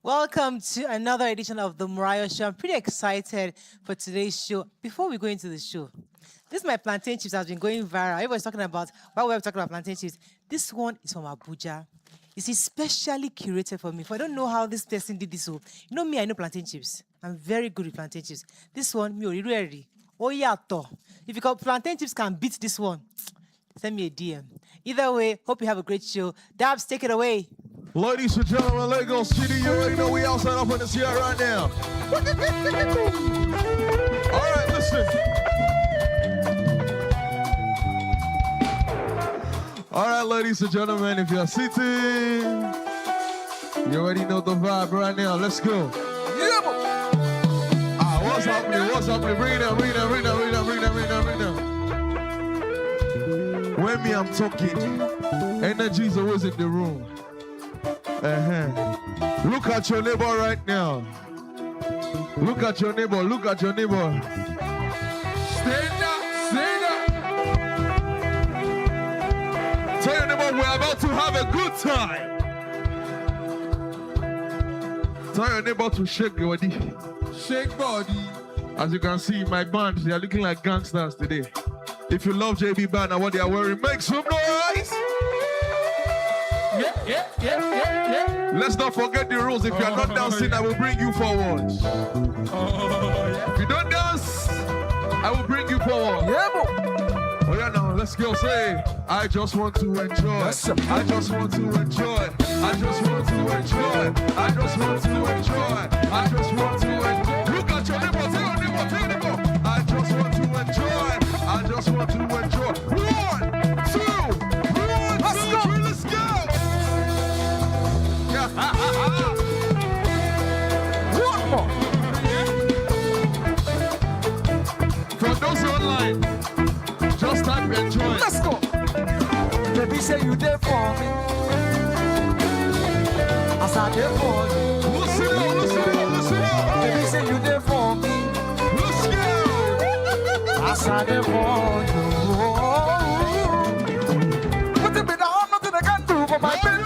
Welcome to another edition of the Morayo Show. I'm pretty excited for today's show. Before we go into the show, this is my plantain chips has been going viral. Everybody's talking about why we're talking about plantain chips. This one is from Abuja. It's especially curated for me. If I don't know how this person did this, you know me, I know plantain chips. I'm very good with plantain chips. This one, me ready. Oh yeah, if you got plantain chips can beat this one, send me a DM. Either way, hope you have a great show. Dabs, take it away. Ladies and gentlemen, Lagos City, you already know we outside up in this here right now. All right, listen. All right, ladies and gentlemen, if you're sitting, you already know the vibe right now. Let's go. Yeah. What's happening? What's happening? Bring it down, bring it down, bring it down, bring it down, bring it down, bring it down, bring it down. When me, I'm talking, energy is always in the room. Look at your neighbor right now. Look at your neighbor. Look at your neighbor. Stand up. Stand up. Tell your neighbor we're about to have a good time. Tell your neighbor to shake your body. Shake body. As you can see, my band, they are looking like gangsters today. If you love JB Band and what they are wearing, make some noise. Yeah. Let's not forget the rules. If you are not dancing, I will bring you forward. If you don't dance, I will bring you forward. Oh yeah, now let's go. Say, I just want to enjoy. I just want to enjoy. I just want to enjoy. I just want to enjoy. I just want to enjoy. Look at your neighbor. Tell your neighbor. Tell your neighbor. I just want to enjoy. I just want to enjoy. 1, 2, 1, 2, 3, let's go. One more. For those online, just type enjoy. Let's go. Baby, say you there for me. I said there for you. Listen up, listen up, listen up. Baby, say you there for me. Let's go. I said there for you. Put it down, nothing I can do for my baby.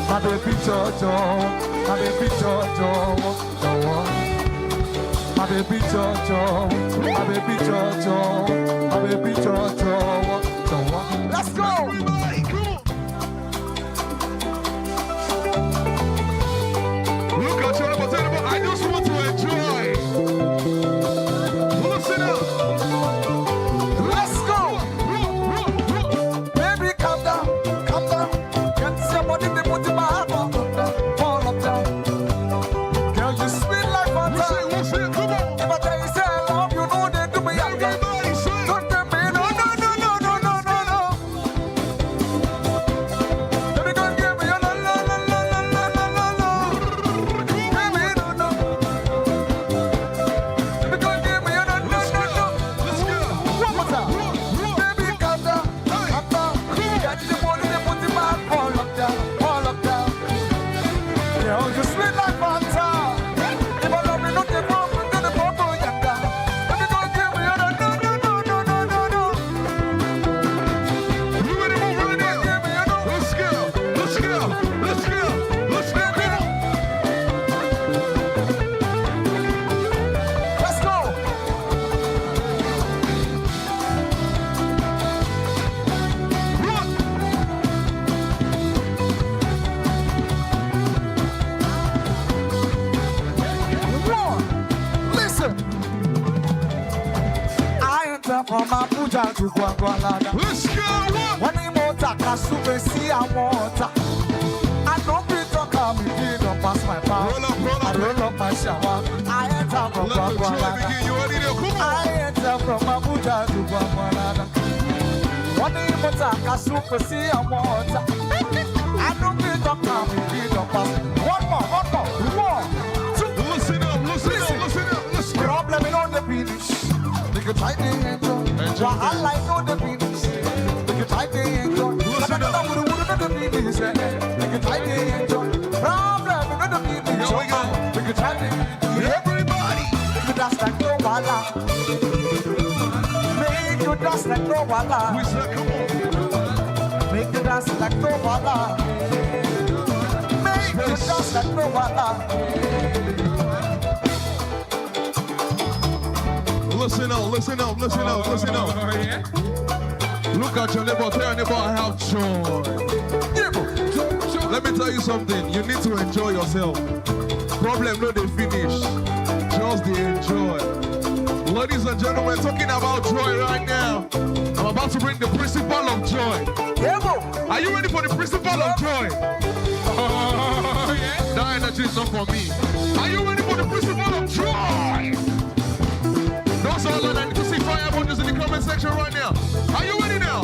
My baby Jojo, my baby Jojo, my baby Jojo, my baby Jojo, my baby Jojo. Let's go! Everybody, come on! Look at your number, I just want to enjoy. Listen up! Let's go! Baby, calm down, calm down. Get somebody to put in my heart. From Abuja to Guagualada. Let's go! When you motor, super see I water. I don't be talking, me don't pass my power. I roll up my shower. I enter from Guagualada. I enter from Abuja to Guagualada. When you motor, super see I water. I don't be talking, me don't pass. One more. 1, 2. Listen up. you try to enjoy. I like all the feelings. Make you try to enjoy. Listen up. Make you try to enjoy. Problem, make the feelings. Here we go. Make you try to enjoy. Everybody. Make you dance like no wala. Make you dance like no wala. We said, come on. Make you dance like no wala. Make you dance like no wala. Listen up, listen up, listen up, listen up. Look at your neighbor, tell your neighbor I have joy. Let me tell you something, you need to enjoy yourself. Problem no they finish, just they enjoy. Ladies and gentlemen, talking about joy right now. I'm about to bring the principle of joy. Are you ready for the principle of joy? That energy is not for me. Are you ready for the principle of joy? Those all that I need to see fire emojis in the comment section right now. Are you ready now?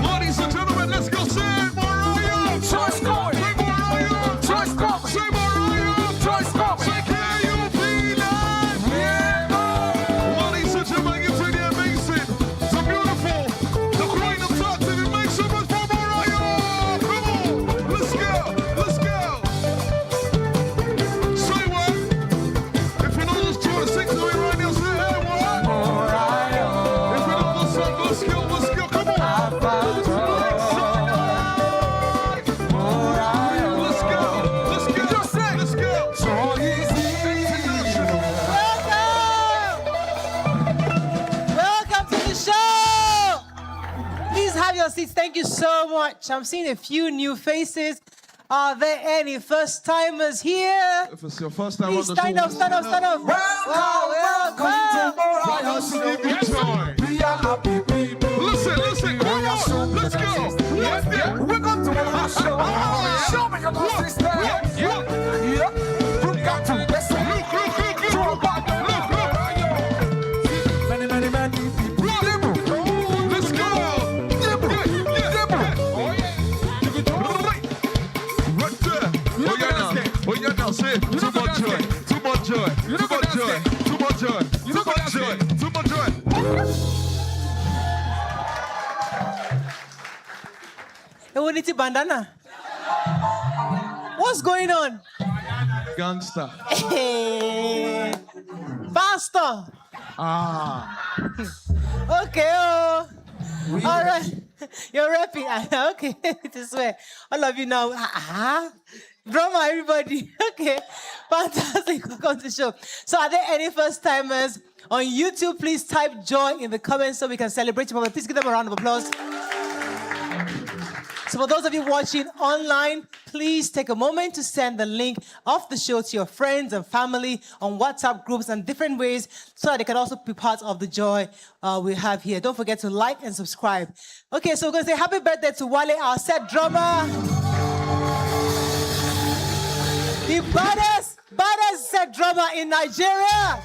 Ladies and gentlemen, let's go say Morayo! Choice coming! Say Morayo! Choice coming! Say Morayo! Choice coming! Say can you feel it? Yeah! Ladies and gentlemen, you say the amazing, the beautiful, the queen of talk to the make so much for Morayo! Come on! Let's go! Let's go! Say what? If you know this tune, sing to it right now. Say hey, what? If you know this song, let's go, come on! Let's go, let's go, let's go! Welcome to the show. Please have your seats. Thank you so much. I'm seeing a few new faces. Are there any first timers here? If it's your first time on Please the stand show, up, stand up, stand up. Welcome to Morayo Show. give me joy. We are happy people. Listen, come on, let's go. Let's go. Welcome to Morayo Show. Show me your sister. Yep. You got to listen. Look. Many people. Let's go. Right there. Oh yeah now, say too much joy. Hey, Unity bandana. What's going on? Gangster. Hey, Pastor. Okay, oh. All right. You're rapping. Okay, this way. All of you now. Drama, everybody. Okay. Fantastic. Welcome to the show. So, are there any first timers on YouTube? Please type joy in the comments so we can celebrate you. Please give them a round of applause. So for those of you watching online, please take a moment to send the link of the show to your friends and family on WhatsApp groups and different ways so that they can also be part of the joy we have here. Don't forget to like and subscribe. Okay, so we're going to say happy birthday to Wale, our set drummer. The baddest set drummer in Nigeria.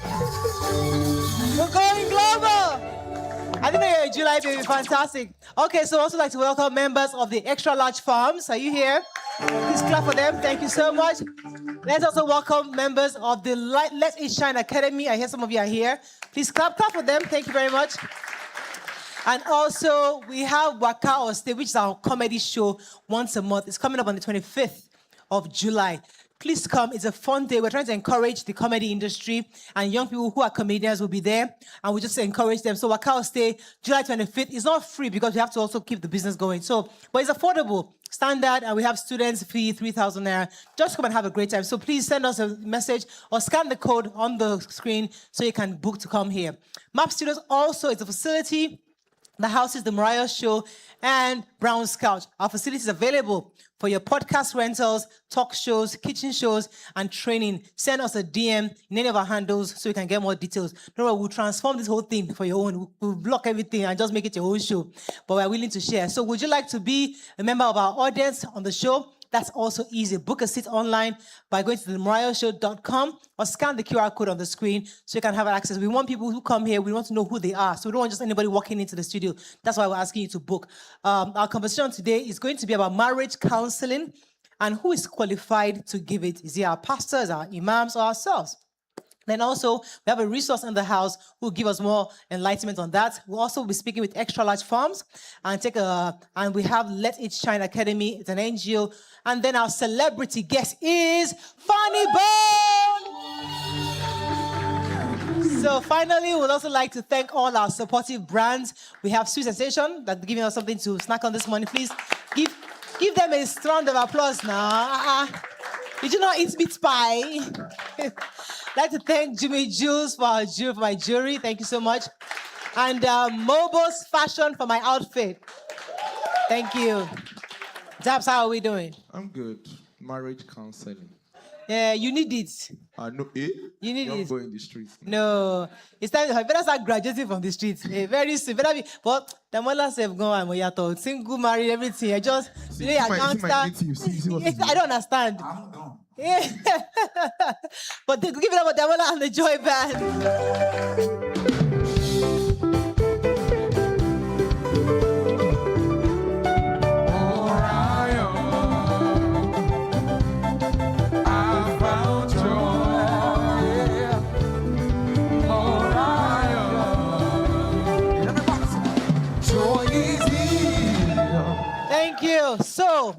We're going global. I think you're a July baby, fantastic. Okay, so I'd also like to welcome members of the Extra Large Farms. Are you here? Please clap for them. Thank you so much. Let's also welcome members of the Let It Shine Academy. I hear some of you are here. Please clap for them. Thank you very much. And also, we have Waka Oste, which is our comedy show once a month. It's coming up on the 25th of July. Please come. It's a fun day. We're trying to encourage the comedy industry, and young people who are comedians will be there, and we just encourage them. So Wakao Stay, July 25th. It's not free because we have to also keep the business going. So, but it's affordable, standard, and we have students fee 3,000 naira. Just come and have a great time. So please send us a message or scan the code on the screen so you can book to come here. MAP Studios also is a facility. The house is the Morayo Show and Brown's Couch. Our facilities available for your podcast rentals, talk shows, kitchen shows, and training. Send us a DM in any of our handles so you can get more details. Don't worry, we'll transform this whole thing for your own. We'll block everything and just make it your own show. But we're willing to share. So would you like to be a member of our audience on the show? That's also easy. Book a seat online by going to themorayoshow.com or scan the QR code on the screen so you can have access. We want people who come here, we want to know who they are. So we don't want just anybody walking into the studio. That's why we're asking you to book. Our conversation today is going to be about marriage counseling and who is qualified to give it. Is it our pastors, our imams, or ourselves? Then also, we have a resource in the house who will give us more enlightenment on that. We'll also be speaking with Extra Large Farms and we have Let It Shine Academy. It's an NGO. And then our celebrity guest is Funny Bone. So finally, we'd also like to thank all our supportive brands. We have Sweet Sensation that's giving us something to snack on this morning. Please give them a round of applause now. Did you not eat meat pie? I'd like to thank Jimmy Jules for my jewelry. Thank you so much. And Mobo's Fashion for my outfit. Thank you. Dabs, how are we doing? I'm good. Marriage counseling. Yeah, you need it. No, eh? You need it. Don't go in the streets. No. It's time you better start graduating from the streets. Very soon. Better be, but the mothers have gone and single, married, everything. I just I don't understand. I'm gone. Yeah. But give it up for Damola and the Joy Band. Thank you. So,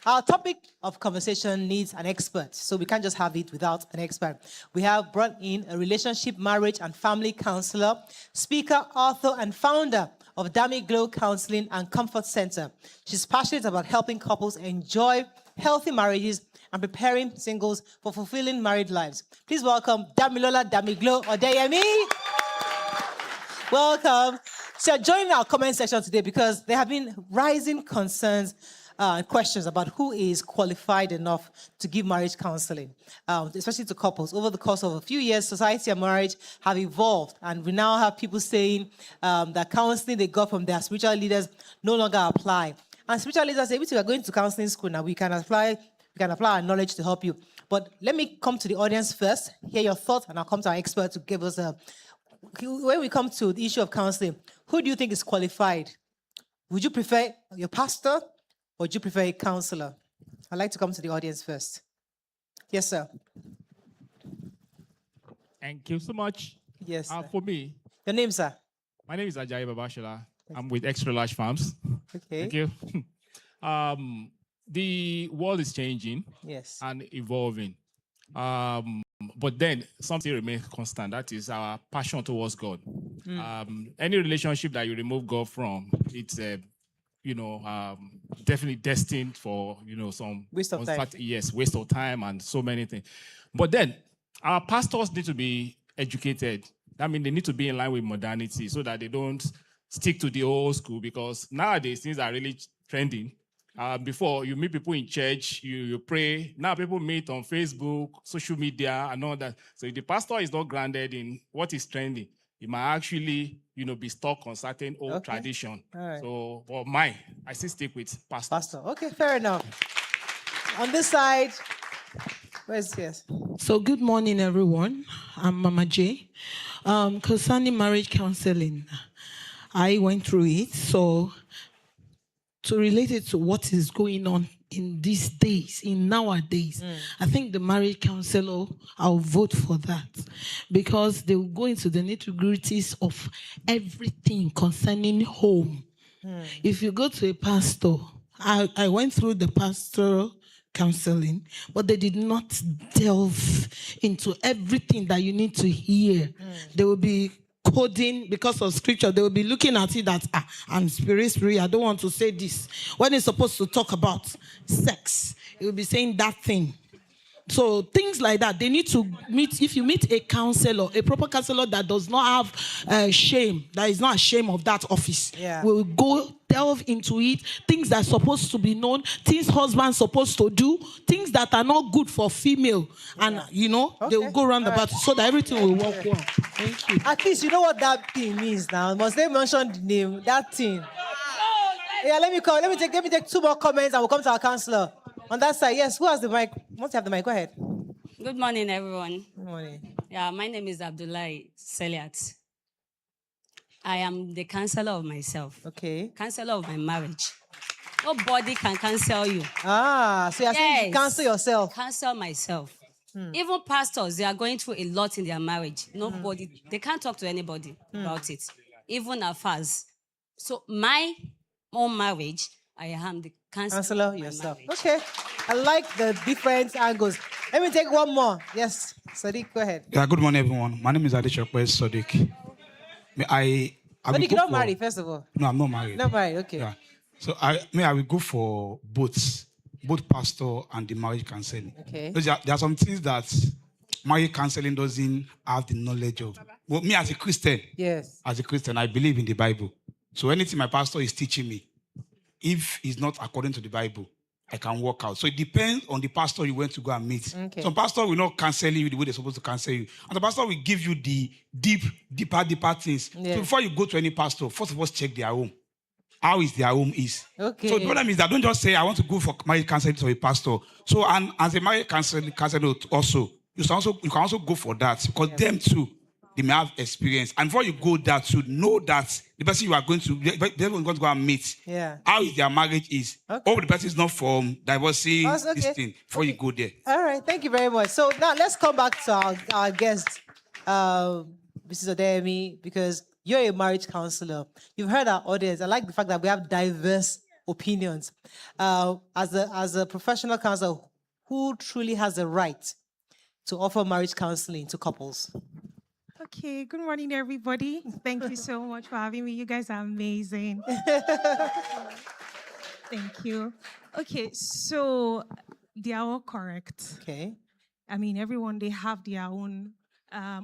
our topic of conversation needs an expert, so we can't just have it without an expert. We have brought in a relationship, marriage, and family counselor, speaker, author, and founder of Dami Glow Counseling and Comfort Center. She's passionate about helping couples enjoy healthy marriages and preparing singles for fulfilling married lives. Please welcome Damilola Damiglo Odeyemi. Welcome. So join our comment section today because there have been rising concerns and questions about who is qualified enough to give marriage counseling, especially to couples. Over the course of a few years, society and marriage have evolved, and we now have people saying that counseling they got from their spiritual leaders no longer apply. And spiritual leaders say, we are going to counseling school now. We can apply our knowledge to help you. But let me come to the audience first, hear your thoughts, and I'll come to our expert to give us a. When we come to the issue of counseling, who do you think is qualified? Would you prefer your pastor or would you prefer a counselor? I'd like to come to the audience first. Yes, sir. Thank you so much. Yes. Sir. For me. Your name, sir? My name is Ajayi Babashola. I'm with Extra Large Farms. Okay. Thank you. The world is changing. Yes. And evolving. But then something remains constant. That is our passion towards God. Any relationship that you remove God from, it's definitely destined for some waste of time. Yes, waste of time and so many things. But then our pastors need to be educated. I mean, they need to be in line with modernity so that they don't stick to the old school, because nowadays things are really trending. Before, you meet people in church, you pray. Now people meet on Facebook, social media, and all that. So if the pastor is not grounded in what is trending, he might actually, be stuck on certain old tradition. Right. So, I still stick with pastor. Pastor. Okay, fair enough. On this side, yes. So good morning, everyone. I'm Mama J. Concerning marriage counseling, I went through it. So to relate it to what is going on in these days, in nowadays, I think the marriage counselor, I'll vote for that, because they will go into the nitty-gritties of everything concerning home. If you go to a pastor, I went through the pastoral counseling, but they did not delve into everything that you need to hear. They will be coding because of scripture. They will be looking at it that I'm spirit, I don't want to say this. When it's supposed to talk about sex, it will be saying that thing. So things like that, they need to meet. If you meet a counselor, a proper counselor that does not have shame, that is not ashamed of that office, will go delve into it. Things that are supposed to be known, things husbands supposed to do, things that are not good for female, and they will go around about it so that everything will work well. Thank you. At least you know what that thing means now. Must they mention the name? That thing. Yeah, let me take two more comments and we'll come to our counselor. On that side, yes, who has the mic? Once you have the mic, go ahead. Good morning, everyone. Good morning. Yeah, my name is Abdullahi Seliat. I am the counselor of myself. Okay. Counselor of my marriage. Nobody can counsel you. So you're saying you counsel yourself. Counsel myself. Even pastors, they are going through a lot in their marriage. Nobody, they can't talk to anybody about it. Even affairs. So my own marriage, I am the counselor of my yourself. marriage. Okay. I like the different angles. Let me take one more. Yes, Sadiq, go ahead. Yeah, good morning, everyone. My name is Adeshokwe Sadiq. I But you're not married, first of all. No, I'm not married. Not married, okay. Yeah. So I will go for both pastor and the marriage counseling. Okay. Because there are some things that marriage counseling doesn't have the knowledge of. Well, me as a Christian, I believe in the Bible. So anything my pastor is teaching me, if it's not according to the Bible, I can work out. So it depends on the pastor you went to go and meet. Okay. Some pastor will not cancel you the way they're supposed to cancel you. And the pastor will give you the deeper things. Yeah. So before you go to any pastor, first of all, check their home. How is their home is. Okay. So the problem is that don't just say, I want to go for marriage counseling to a pastor. So and as a marriage counseling also, you can also go for that because them too, they may have experience. And before you go there to know that the person you are going to go and meet, how is their marriage is. Okay. Or the person is not from divorcing this thing before you go there. All right, thank you very much. So now let's come back to our guest, Mrs. Odeyemi, because you're a marriage counselor. You've heard our audience. I like the fact that we have diverse opinions. As a professional counselor, who truly has the right to offer marriage counseling to couples? Okay, good morning, everybody. Thank you so much for having me. You guys are amazing. Thank you. Okay, so they are all correct. Okay. I mean, everyone, they have their own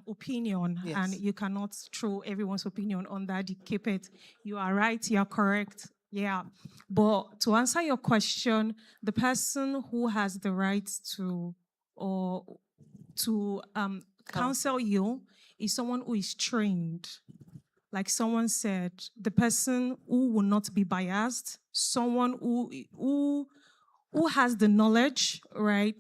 opinion, and you cannot throw everyone's opinion on that carpet. You are right, you are correct. Yeah. But to answer your question, the person who has the right to counsel you is someone who is trained. Like someone said, the person who will not be biased, someone who has the knowledge, right,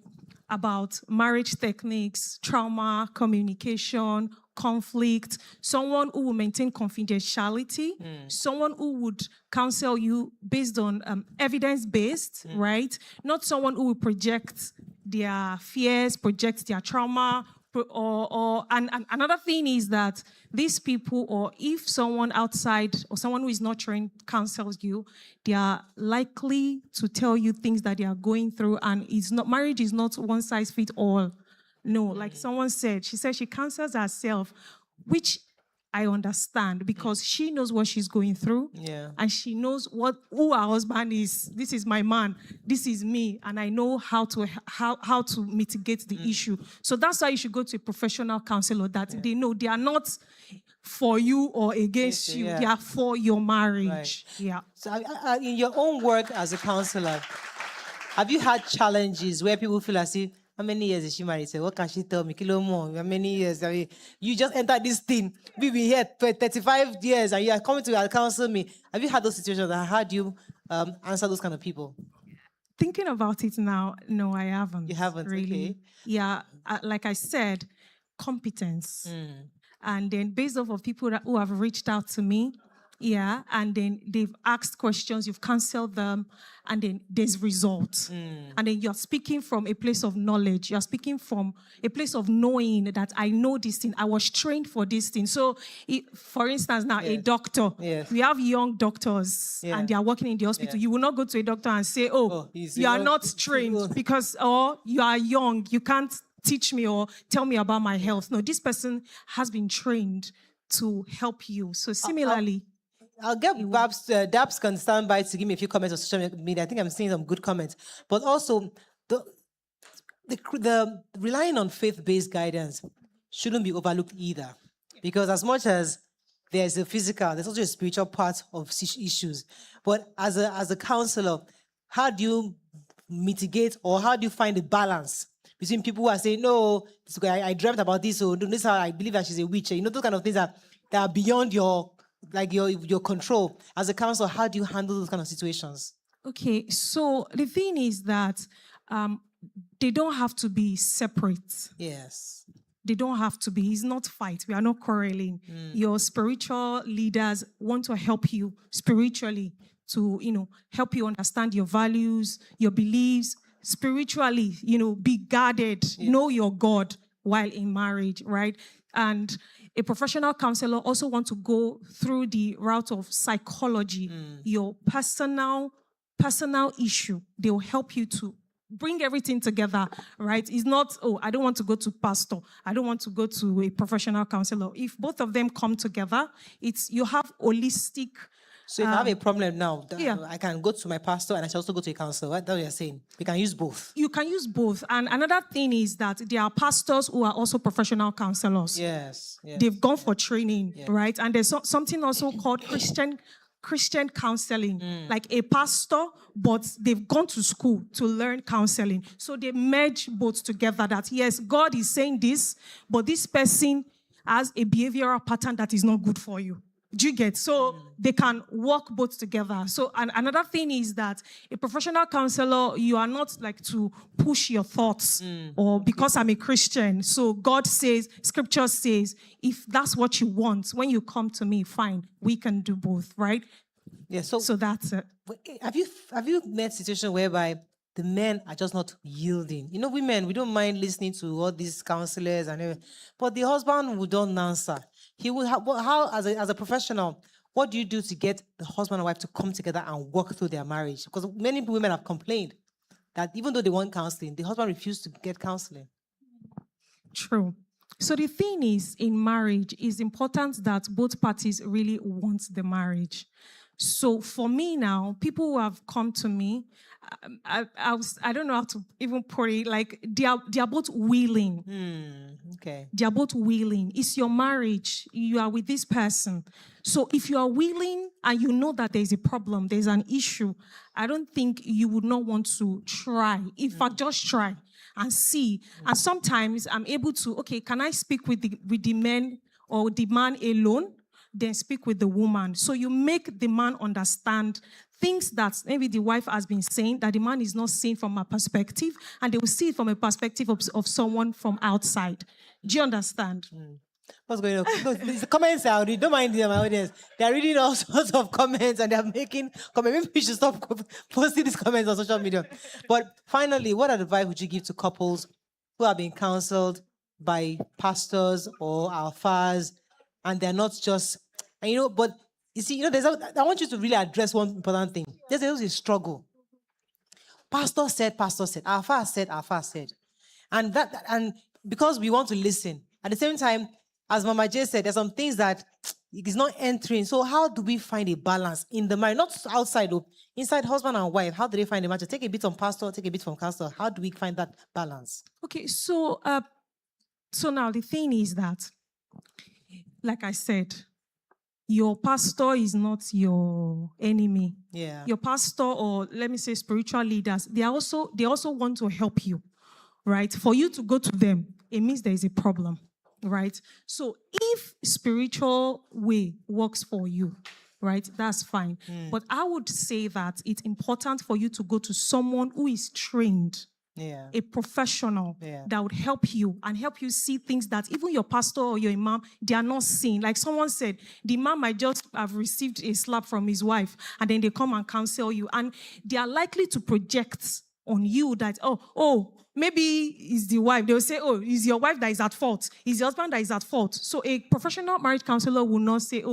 about marriage techniques, trauma, communication, conflict, someone who will maintain confidentiality, someone who would counsel you based on evidence-based, right? Not someone who will project their fears, project their trauma, and another thing is that these people, or if someone outside or someone who is not trained counsels you, they are likely to tell you things that they are going through, and marriage is not one size fits all. No, like someone said, she said she counsels herself, which I understand because she knows what she's going through. Yeah. And she knows who her husband is. This is my man. This is me. And I know how to mitigate the issue. So that's why you should go to a professional counselor that they know they are not for you or against you. They are for your marriage. Right. Yeah. So in your own work as a counselor, have you had challenges where people feel as if, how many years is she married? So what can she tell me? Kilo more. How many years? I mean, you just entered this thing. We've been here for 35 years and you are coming to counsel me. Have you had those situations? How do you answer those kind of people? Thinking about it now, no, I haven't. You haven't, really. Okay. Yeah, like I said, competence. And then based off of people who have reached out to me, and then they've asked questions, you've counseled them, and then there's results. And then you're speaking from a place of knowledge. You're speaking from a place of knowing that I know this thing. I was trained for this thing. So, for instance, now a doctor, we have young doctors, and they are working in the hospital. You will not go to a doctor and say, you are not trained because, you are young. You can't teach me or tell me about my health. No, this person has been trained to help you. So similarly, I'll get Dabs can stand by to give me a few comments on social media. I think I'm seeing some good comments. But also, the relying on faith-based guidance shouldn't be overlooked either. Because as much as there's a physical, there's also a spiritual part of issues. But as a counselor, how do you mitigate or how do you find a balance between people who are saying, no, I dreamt about this, or this is how I believe that she's a witch. You know, those kind of things that are beyond your control. As a counselor, how do you handle those kind of situations? Okay, so the thing is that they don't have to be separate. Yes. They don't have to be. It's not fight. We are not quarreling. Your spiritual leaders want to help you spiritually to, help you understand your values, your beliefs, spiritually, be guarded, know your God while in marriage, right? And a professional counselor also wants to go through the route of psychology, your personal issue. They'll help you to bring everything together, right? It's not, I don't want to go to pastor. I don't want to go to a professional counselor. If both of them come together, you have holistic. So if I have a problem now, yeah. I can go to my pastor and I should also go to a counselor. Right? That's what you're saying. We can use both. You can use both. And another thing is that there are pastors who are also professional counselors. Yes. They've gone for training, right? And there's something also called Christian counseling, like a pastor, but they've gone to school to learn counseling. So they merge both together that, yes, God is saying this, but this person has a behavioral pattern that is not good for you. Do you get? So they can work both together. So another thing is that a professional counselor, you are not like to push your thoughts or because I'm a Christian. So God says, scripture says, if that's what you want, when you come to me, fine, we can do both, right? Yeah. So that's it. Have you met a situation whereby the men are just not yielding? Women, we don't mind listening to all these counselors and everything, but the husband would don't answer. He will how as a professional, what do you do to get the husband and wife to come together and work through their marriage? Because many women have complained that even though they want counseling, the husband refused to get counseling. True. So the thing is, in marriage, it's important that both parties really want the marriage. So for me now, people who have come to me, I don't know how to even put it, like they are both willing. Okay. They are both willing. It's your marriage. You are with this person. So if you are willing and you know that there's a problem, there's an issue, I don't think you would not want to try. In fact, just try and see. And sometimes I'm able to, can I speak with the men or the man alone? Then speak with the woman. So you make the man understand things that maybe the wife has been saying that the man is not seeing from a perspective, and they will see it from a perspective of someone from outside. Do you understand? What's going on? The comments are already, don't mind them, my audience. They're reading all sorts of comments and they're making comments. Maybe we should stop posting these comments on social media. But finally, what advice would you give to couples who are being counseled by pastors or alphas, and they're not just, but you see, I want you to really address one important thing. There's a struggle. Pastor said, alpha said. And because we want to listen, at the same time, as Mama J said, there's some things that is not entering. So how do we find a balance in the marriage? Not outside, inside husband and wife. How do they find a match? Take a bit from pastor, take a bit from counselor. How do we find that balance? Okay, so now the thing is that, like I said, your pastor is not your enemy. Yeah. Your pastor, or let me say spiritual leaders, they also want to help you, right? For you to go to them, it means there is a problem, right? So if spiritual way works for you, right, that's fine. But I would say that it's important for you to go to someone who is trained, a professional that would help you and help you see things that even your pastor or your imam, they are not seeing. Like someone said, the imam might just have received a slap from his wife and then they come and counsel you. And they are likely to project on you that, maybe it's the wife. They'll say, it's your wife that is at fault. It's your husband that is at fault. So a professional marriage counselor will not say,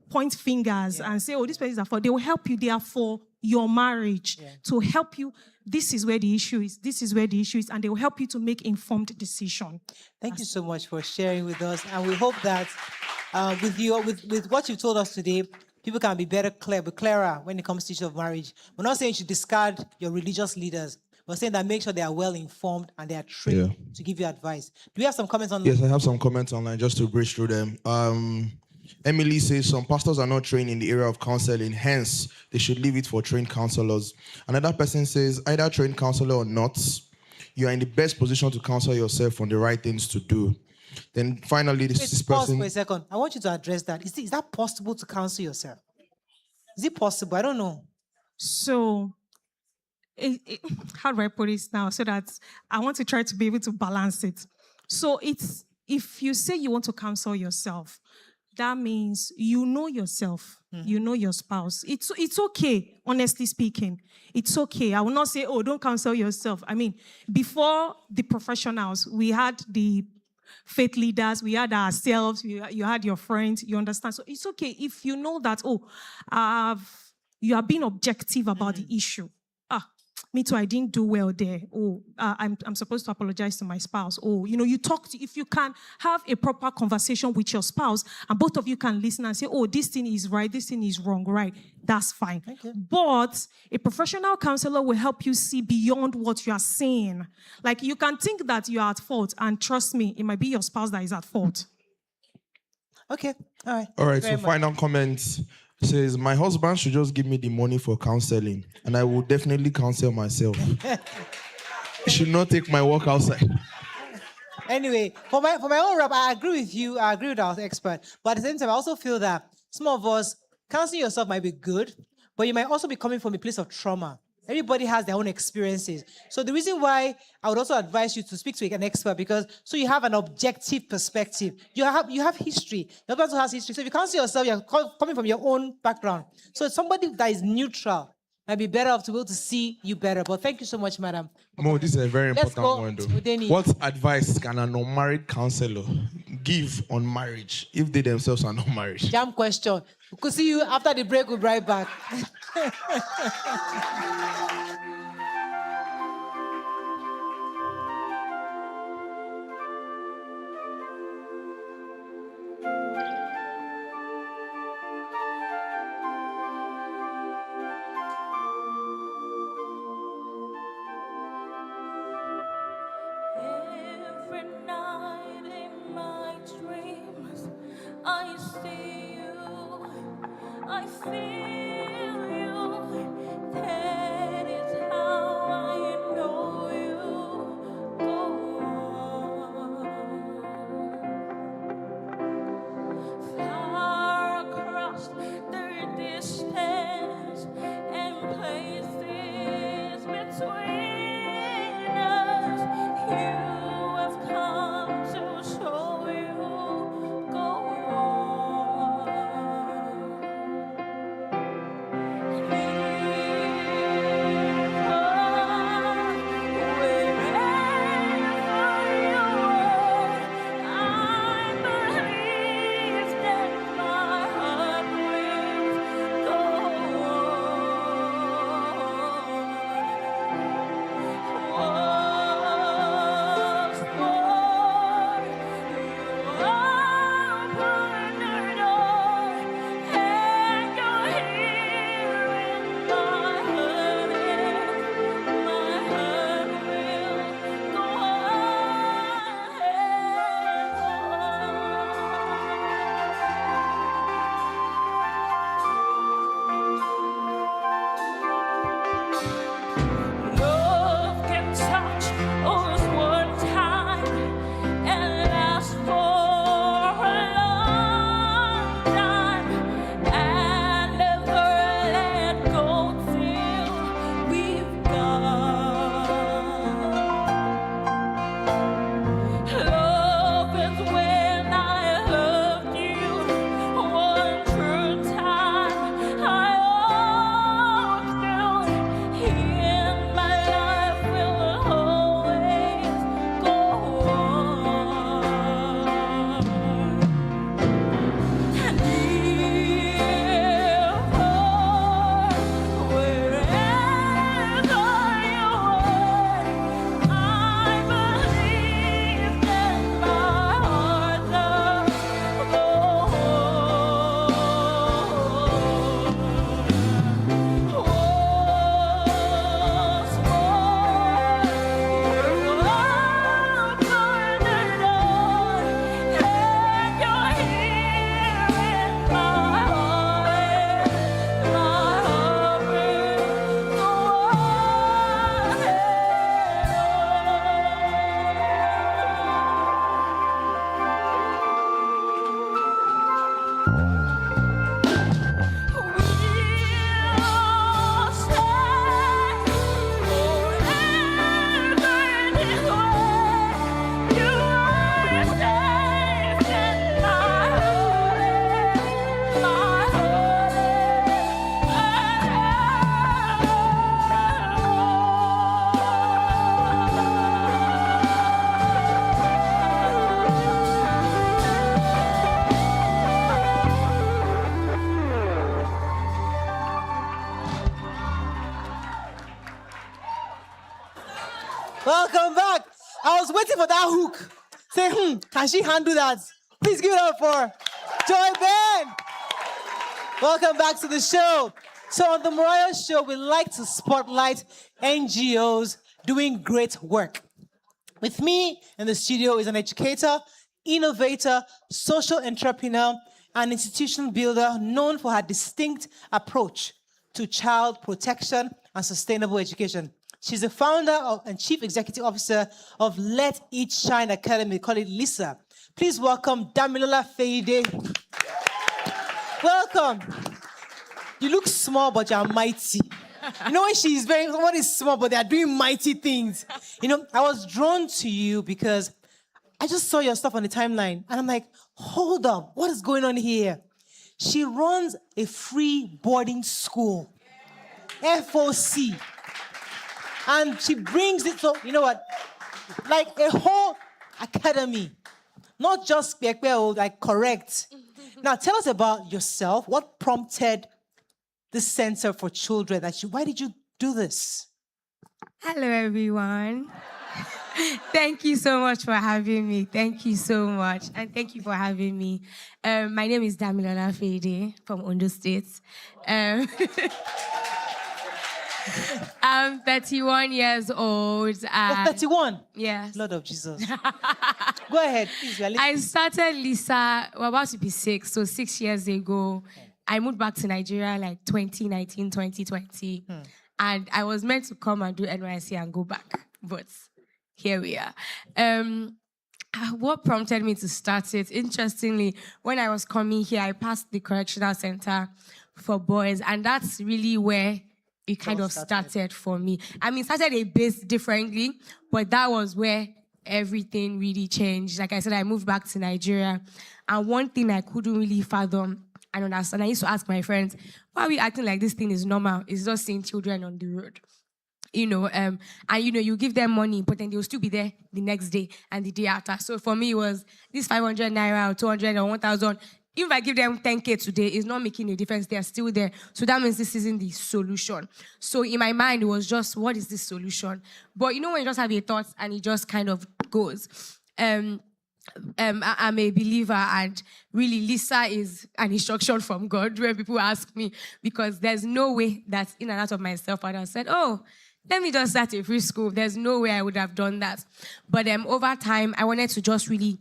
point fingers and say, this person is at fault. They will help you. They are for your marriage to help you. This is where the issue is. This is where the issue is. And they will help you to make informed decision. Thank you so much for sharing with us. And we hope that with what you told us today, people can be clearer when it comes to issue of marriage. We're not saying you should discard your religious leaders. We're saying that make sure they are well informed and they are trained to give you advice. Do we have some comments online? Yes, I have some comments online just to bridge through them. Emily says some pastors are not trained in the area of counseling, hence they should leave it for trained counselors. Another person says either trained counselor or not, you are in the best position to counsel yourself on the right things to do. Then finally, this person... Pause for a second. I want you to address that. Is that possible to counsel yourself? Is it possible? I don't know. So, how do I put this now so that I want to try to be able to balance it? So it's, if you say you want to counsel yourself, that means you know yourself. You know your spouse. It's okay, honestly speaking. It's okay. I will not say, oh, don't counsel yourself. I mean, before the professionals, we had the faith leaders, we had ourselves, you had your friends, you understand? So it's okay if you know that, you are being objective about the issue. Me too, I didn't do well there. I'm supposed to apologize to my spouse. You talk to, if you can have a proper conversation with your spouse and both of you can listen and say, this thing is right, this thing is wrong, right? That's fine. Okay. But a professional counselor will help you see beyond what you are saying. Like, you can think that you are at fault, and trust me, it might be your spouse that is at fault. Okay, all right. All right, so final comments. Says, my husband should just give me the money for counseling, and I will definitely counsel myself. He should not take my work outside. Anyway, for my own rap, I agree with you. I agree with our expert. But at the same time, I also feel that some of us, counseling yourself might be good, but you might also be coming from a place of trauma. Everybody has their own experiences. So the reason why I would also advise you to speak to an expert, because so you have an objective perspective. You have history. Your husband also has history. So if you counsel yourself, you're coming from your own background. So somebody that is neutral might be better off to be able to see you better. But thank you so much, madam. Mo, this is a very important one, though. Udeni. What advice can an unmarried counselor give on marriage if they themselves are not married? Jam question. We could see you after the break. We'll be right back. I see you, I feel you, that is how Welcome back. I was waiting for that hook. Say, can she handle that? Please give it up for Joy Ben. Welcome back to the show. So on the Morayo Show, we like to spotlight NGOs doing great work. With me in the studio is an educator, innovator, social entrepreneur, and institution builder known for her distinct approach to child protection and sustainable education. She's the founder and chief executive officer of Let It Shine Academy, call it LISA. Please welcome Damilola Feide. Welcome. You look small, but you're mighty. You know, when someone is small, but they are doing mighty things. You know, I was drawn to you because I just saw your stuff on the timeline, and I'm like, hold up, what is going on here? She runs a free boarding school, FOC. And she brings it, so, you know what, like a whole academy, not just like correct. Now, tell us about yourself. What prompted this Center for Children? Why did you do this? Hello, everyone. Thank you so much for having me. Thank you so much. And thank you for having me. My name is Damilola Feide from Ondo State. I'm 31 years old. You're 31? Yes. Lord of Jesus. Go ahead, please. I started LISA, we're about to be 6, so 6 years ago. I moved back to Nigeria like 2019, 2020. And I was meant to come and do NYC and go back. But here we are. What prompted me to start it? Interestingly, when I was coming here, I passed the correctional center for boys. And that's really where it kind of started for me. I mean, it started a bit differently, but that was where everything really changed. Like I said, I moved back to Nigeria, and one thing I couldn't really fathom and understand, I used to ask my friends, why are we acting like this thing is normal? It's just seeing children on the road. You know, and you know, you give them money, but then they'll still be there the next day and the day after. So for me, it was this 500 naira or 200 or 1,000. If I give them 10K today, it's not making a difference. They are still there. So that means this isn't the solution. So in my mind, it was just, what is this solution? But you know, when you just have a thought and it just kind of goes. I'm a believer, and really LISA is an instruction from God when people ask me, because there's no way that in and out of myself I'd have said, oh, let me just start a free school. There's no way I would have done that. But over time, I wanted to just really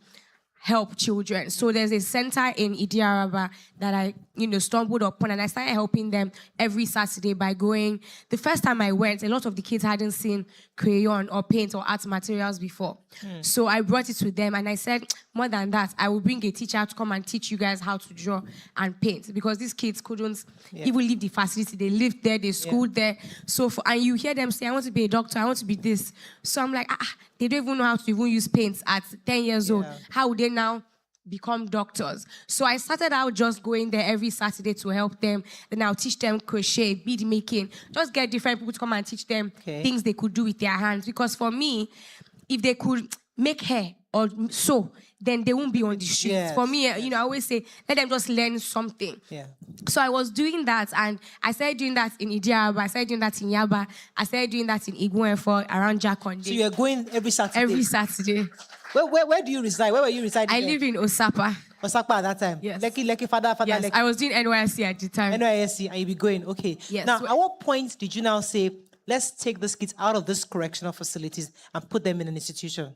help children. So there's a center in Idiaraba that I, stumbled upon, and I started helping them every Saturday by going. The first time I went, a lot of the kids hadn't seen crayon or paint or art materials before. So I brought it to them, and I said, more than that, I will bring a teacher to come and teach you guys how to draw and paint, because these kids couldn't even leave the facility. They lived there, they schooled there. So and you hear them say, I want to be a doctor, I want to be this. So I'm like, they don't even know how to even use paints at 10 years old. How would they now become doctors? So I started out just going there every Saturday to help them. Then I'll teach them crochet, bead making, just get different people to come and teach them things they could do with their hands. Because for me, if they could make hair or sew, then they won't be on the streets. For me, I always say, let them just learn something. So I was doing that, and I started doing that in Idiaba, I started doing that in Yaba, I started doing that in Igwenfo, around Jakonde. So you're going every Saturday? Every Saturday. Where do you reside? Where were you residing? I live in Osapa. Osapa at that time? Yes. Lucky father. Yes, Lekki. I was doing NYSC at the time. NYSC, and you be going, okay. Yes. Now, at what point did you now say, let's take these kids out of this correctional facilities and put them in an institution?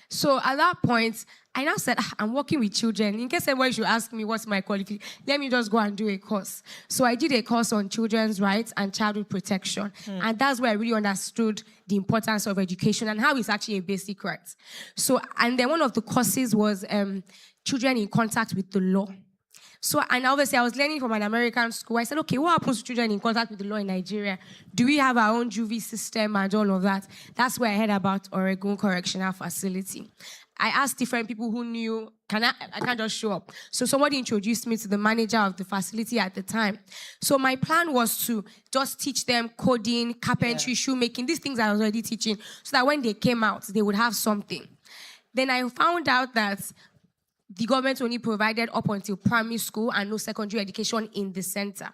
So at that point, I now said, I'm working with children. In case anyone should ask me what's my qualification, let me just go and do a course. So I did a course on children's rights and childhood protection. And that's where I really understood the importance of education and how it's actually a basic right. So, and then one of the courses was children in contact with the law. So, and obviously I was learning from an American school. I said, okay, what happens to children in contact with the law in Nigeria? Do we have our own juvie system and all of that? That's where I heard about Oregon Correctional Facility. I asked different people who knew, I can't just show up. So somebody introduced me to the manager of the facility at the time. So my plan was to just teach them coding, carpentry, shoemaking, these things I was already teaching, so that when they came out, they would have something. Then I found out that the government only provided up until primary school and no secondary education in the center.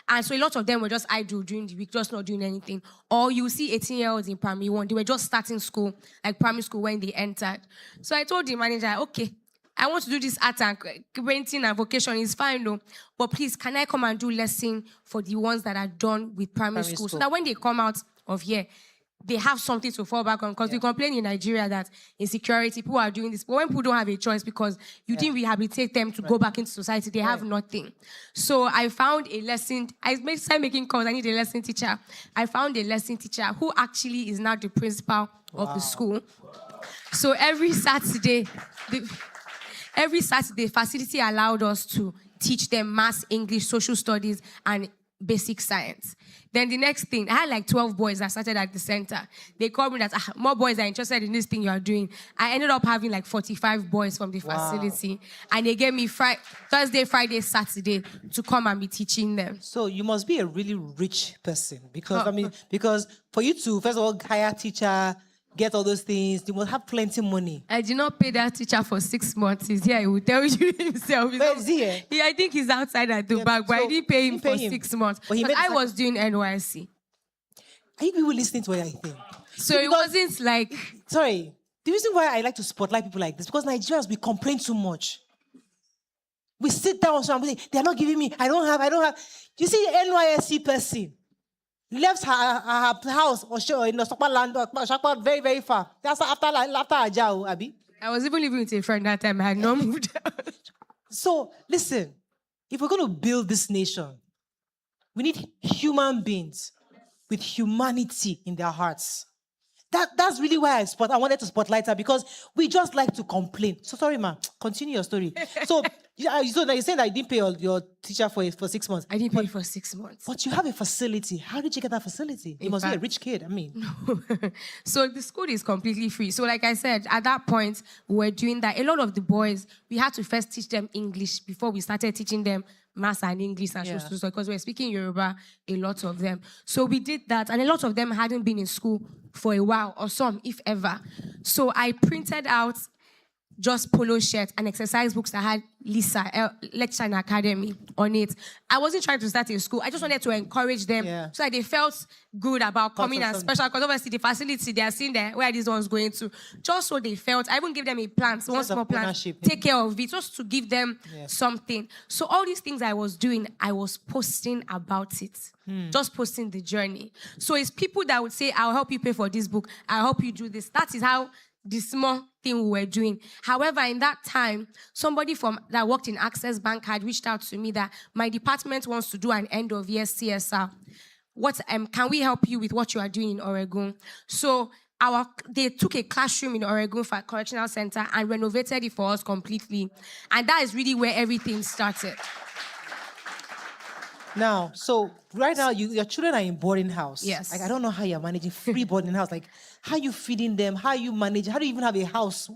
And so a lot of them were just idle during the week, just not doing anything. Or you see 18-year-olds in primary one, they were just starting school, like primary school when they entered. So I told the manager, okay, I want to do this art and painting and vocation, is fine though, but please, can I come and do lesson for the ones that are done with primary school? So that when they come out of here, they have something to fall back on, because we complain in Nigeria that insecurity, people are doing this, but when people don't have a choice because you didn't rehabilitate them to go back into society, they have nothing. So I found a lesson, I started making calls, I need a lesson teacher. I found a lesson teacher who actually is now the principal of the school. So every Saturday, facility allowed us to teach them maths, English, social studies, and basic science. Then the next thing, I had like 12 boys that started at the center. They called me that more boys are interested in this thing you are doing. I ended up having like 45 boys from the facility. And they gave me Thursday, Friday, Saturday to come and be teaching them. So you must be a really rich person because, because for you to, first of all, hire a teacher, get all those things, you must have plenty of money. I did not pay that teacher for 6 months. He's here, he will tell you himself. Where is he? Yeah, I think he's outside at the back, but I didn't pay him for 6 months. But I was doing NYC. Are you people listening to what I think? So it wasn't like... Sorry, the reason why I like to spotlight people like this, because Nigerians, we complain too much. We sit down and we say, they're not giving me, I don't have. You see, NYSC person left her house or in the Sokpa land, Sokpa very, very far. That's after Ajao, Abi. I was even living with a friend that time. I had not moved out. So, listen, if we're going to build this nation, we need human beings with humanity in their hearts. That's really why I wanted to spotlight her, because we just like to complain. So sorry, ma. Continue your story. So you're saying that you didn't pay your teacher for 6 months. I didn't pay for 6 months. But you have a facility. How did you get that facility? You must be a rich kid. I mean. No. So the school is completely free. So like I said, at that point, we were doing that. A lot of the boys, we had to first teach them English before we started teaching them maths and English and social studies, because we were speaking Yoruba, a lot of them. So we did that, and a lot of them hadn't been in school for a while, or some, if ever. So I printed out just polo shirts and exercise books that had Lisa, Lecture and Academy on it. I wasn't trying to start a school. I just wanted to encourage them so that they felt good about coming and special, because obviously the facility, they are seeing there where this one's going to. Just so they felt, I even gave them a plan, one small plan, take care of it, just to give them something. So all these things I was doing, I was posting about it. Just posting the journey. So it's people that would say, I'll help you pay for this book, I'll help you do this. That is how the small thing we were doing. However, in that time, somebody that worked in Access Bank had reached out to me that my department wants to do an end of year CSR. Can we help you with what you are doing in Oregon? So they took a classroom in Oregon for a correctional center and renovated it for us completely. And that is really where everything started. Now, so right now, your children are in boarding house. Yes. Like, I don't know how you're managing free boarding house. Like, how are you feeding them? How are you managing? How do you even have a house?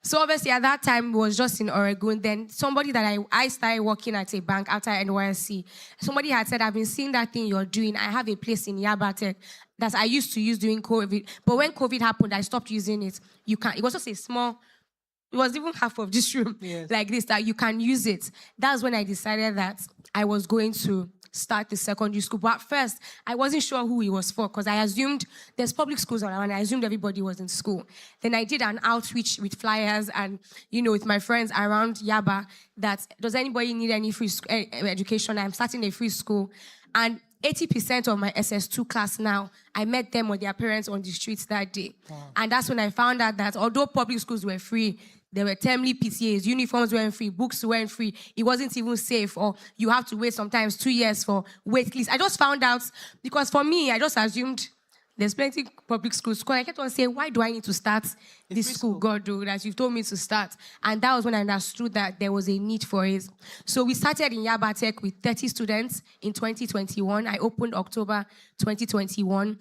So obviously at that time, it was just in Oregon. Then somebody that I started working at a bank after NYSC. Somebody had said, I've been seeing that thing you're doing. I have a place in Yaba Tech that I used to use during COVID. But when COVID happened, I stopped using it. It was just a small... It was even half of this room, like this, that you can use it. That's when I decided that I was going to start the secondary school. But at first, I wasn't sure who it was for, because I assumed there's public schools around, and I assumed everybody was in school. Then I did an outreach with flyers and, with my friends around Yaba, that does anybody need any free education? I'm starting a free school. And 80% of my SS2 class now, I met them or their parents on the streets that day. Wow. And that's when I found out that although public schools were free, there were termly PTAs, uniforms weren't free, books weren't free. It wasn't even safe, or you have to wait sometimes 2 years for wait lists. I just found out, because for me, I just assumed there's plenty public schools. I kept on saying, why do I need to start this school, God, that you've told me to start? And that was when I understood that there was a need for it. So we started in Yaba Tech with 30 students in 2021. I opened October 2021.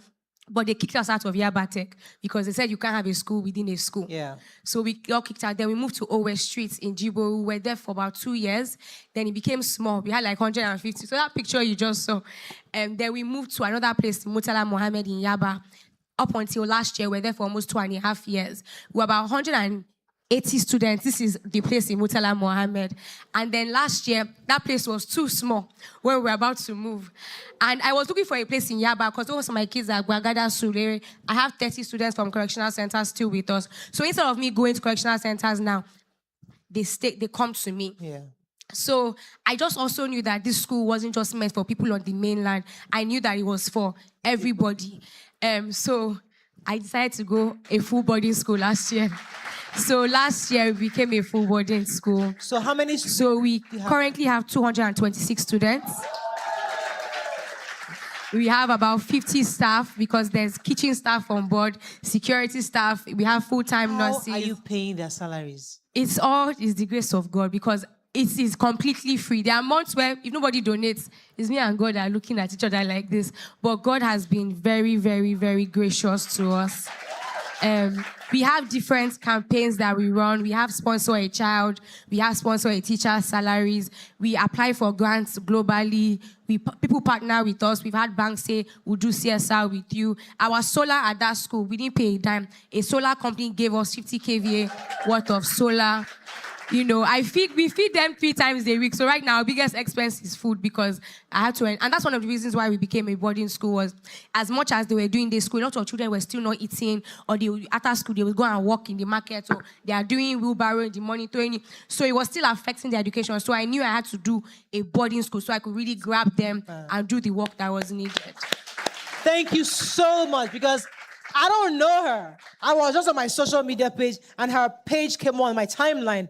But they kicked us out of Yaba Tech because they said you can't have a school within a school. Yeah. So we got kicked out. Then we moved to OWES Street in Jibo. We were there for about 2 years. Then it became small. We had like 150. So that picture you just saw. And then we moved to another place, Murtala Mohammed in Yaba. Up until last year, we were there for almost 2.5 years. We were about 100 80 students. This is the place in Murtala Mohammed. And then last year, that place was too small when we were about to move. And I was looking for a place in Yaba because those are my kids at Gwagada Sulere. I have 30 students from correctional centers still with us. So instead of me going to correctional centers now, they come to me. Yeah. So I just also knew that this school wasn't just meant for people on the mainland. I knew that it was for everybody. So I decided to go a full boarding school last year. So last year we became a full boarding school. So how many? So we currently have 226 students. We have about 50 staff because there's kitchen staff on board, security staff. We have full-time nurses. How are you paying their salaries? It's the grace of God because it is completely free. There are months where if nobody donates, it's me and God are looking at each other like this. But God has been very, very, very gracious to us. We have different campaigns that we run. We have Sponsor a Child. We have Sponsor a Teacher's salaries. We apply for grants globally. People partner with us. We've had banks say, we'll do CSR with you. Our solar at that school, we didn't pay a dime. A solar company gave us 50 kVA worth of solar. You know, we feed them 3 times a week. So right now, our biggest expense is food because I had to, and that's one of the reasons why we became a boarding school was as much as they were doing this school, a lot of children were still not eating, or after school, they would go and walk in the market, or they are doing wheelbarrow in the morning, so it was still affecting their education. So I knew I had to do a boarding school so I could really grab them and do the work that was needed. Thank you so much because I don't know her. I was just on my social media page and her page came on my timeline.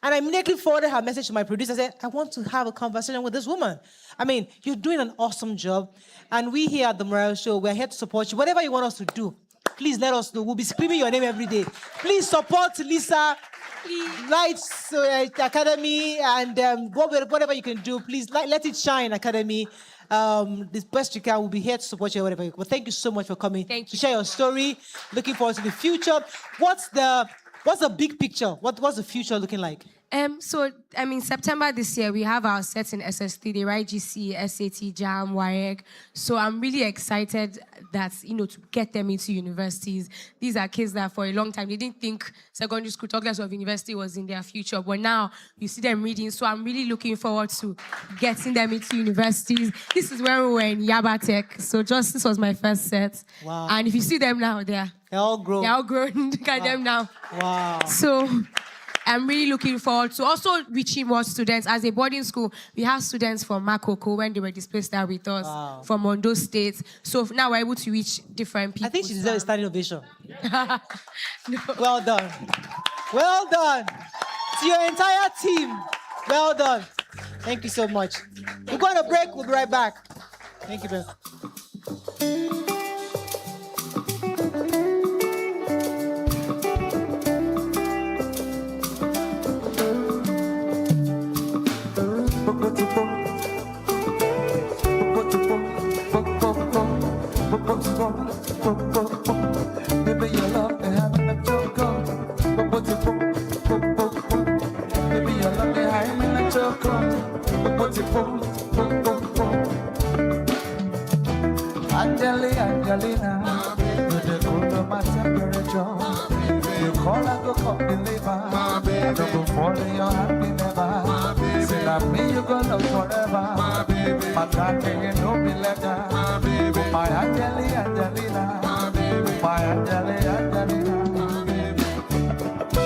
And I immediately forwarded her message to my producer. I said, I want to have a conversation with this woman. I mean, you're doing an awesome job. And we here at the Morayo Show, we're here to support you. Whatever you want us to do, please let us know. We'll be screaming your name every day. Please support Lisa, Lights Academy, and whatever you can do. Please let it shine, Academy. The best you can. We'll be here to support you, whatever you can. Well, thank you so much for coming. Thank you. To share your story. Looking forward to the future. What's the big picture? What's the future looking like? September this year, we have our sets in SS3, the right GC, SAT, JAM, WAEC. So I'm really excited that, to get them into universities. These are kids that for a long time, they didn't think secondary school, talk less of university was in their future. But now you see them reading. So I'm really looking forward to getting them into universities. This is when we were in Yaba Tech. So this was my first set. Wow. And if you see them now, they're all grown. They're all grown. Look at them now. Wow. So I'm really looking forward to also reaching more students. As a boarding school, we have students from Makoko when they were displaced there with us, from Ondo State. So now we're able to reach different people. I think she deserves a standing ovation. No. Well done. Well done. To your entire team, well done. Thank you so much. We're going to break. We'll be right back. Thank you, Ben. Baby, your love, they having a joke on. Baby, your love, they having a joke on. Angelina, with the cool of my temperature. You call, I go come deliver. I don't go fall in your happy never. Say that me, you go love forever. My God, you know me letter. My Angelina. My Angelina.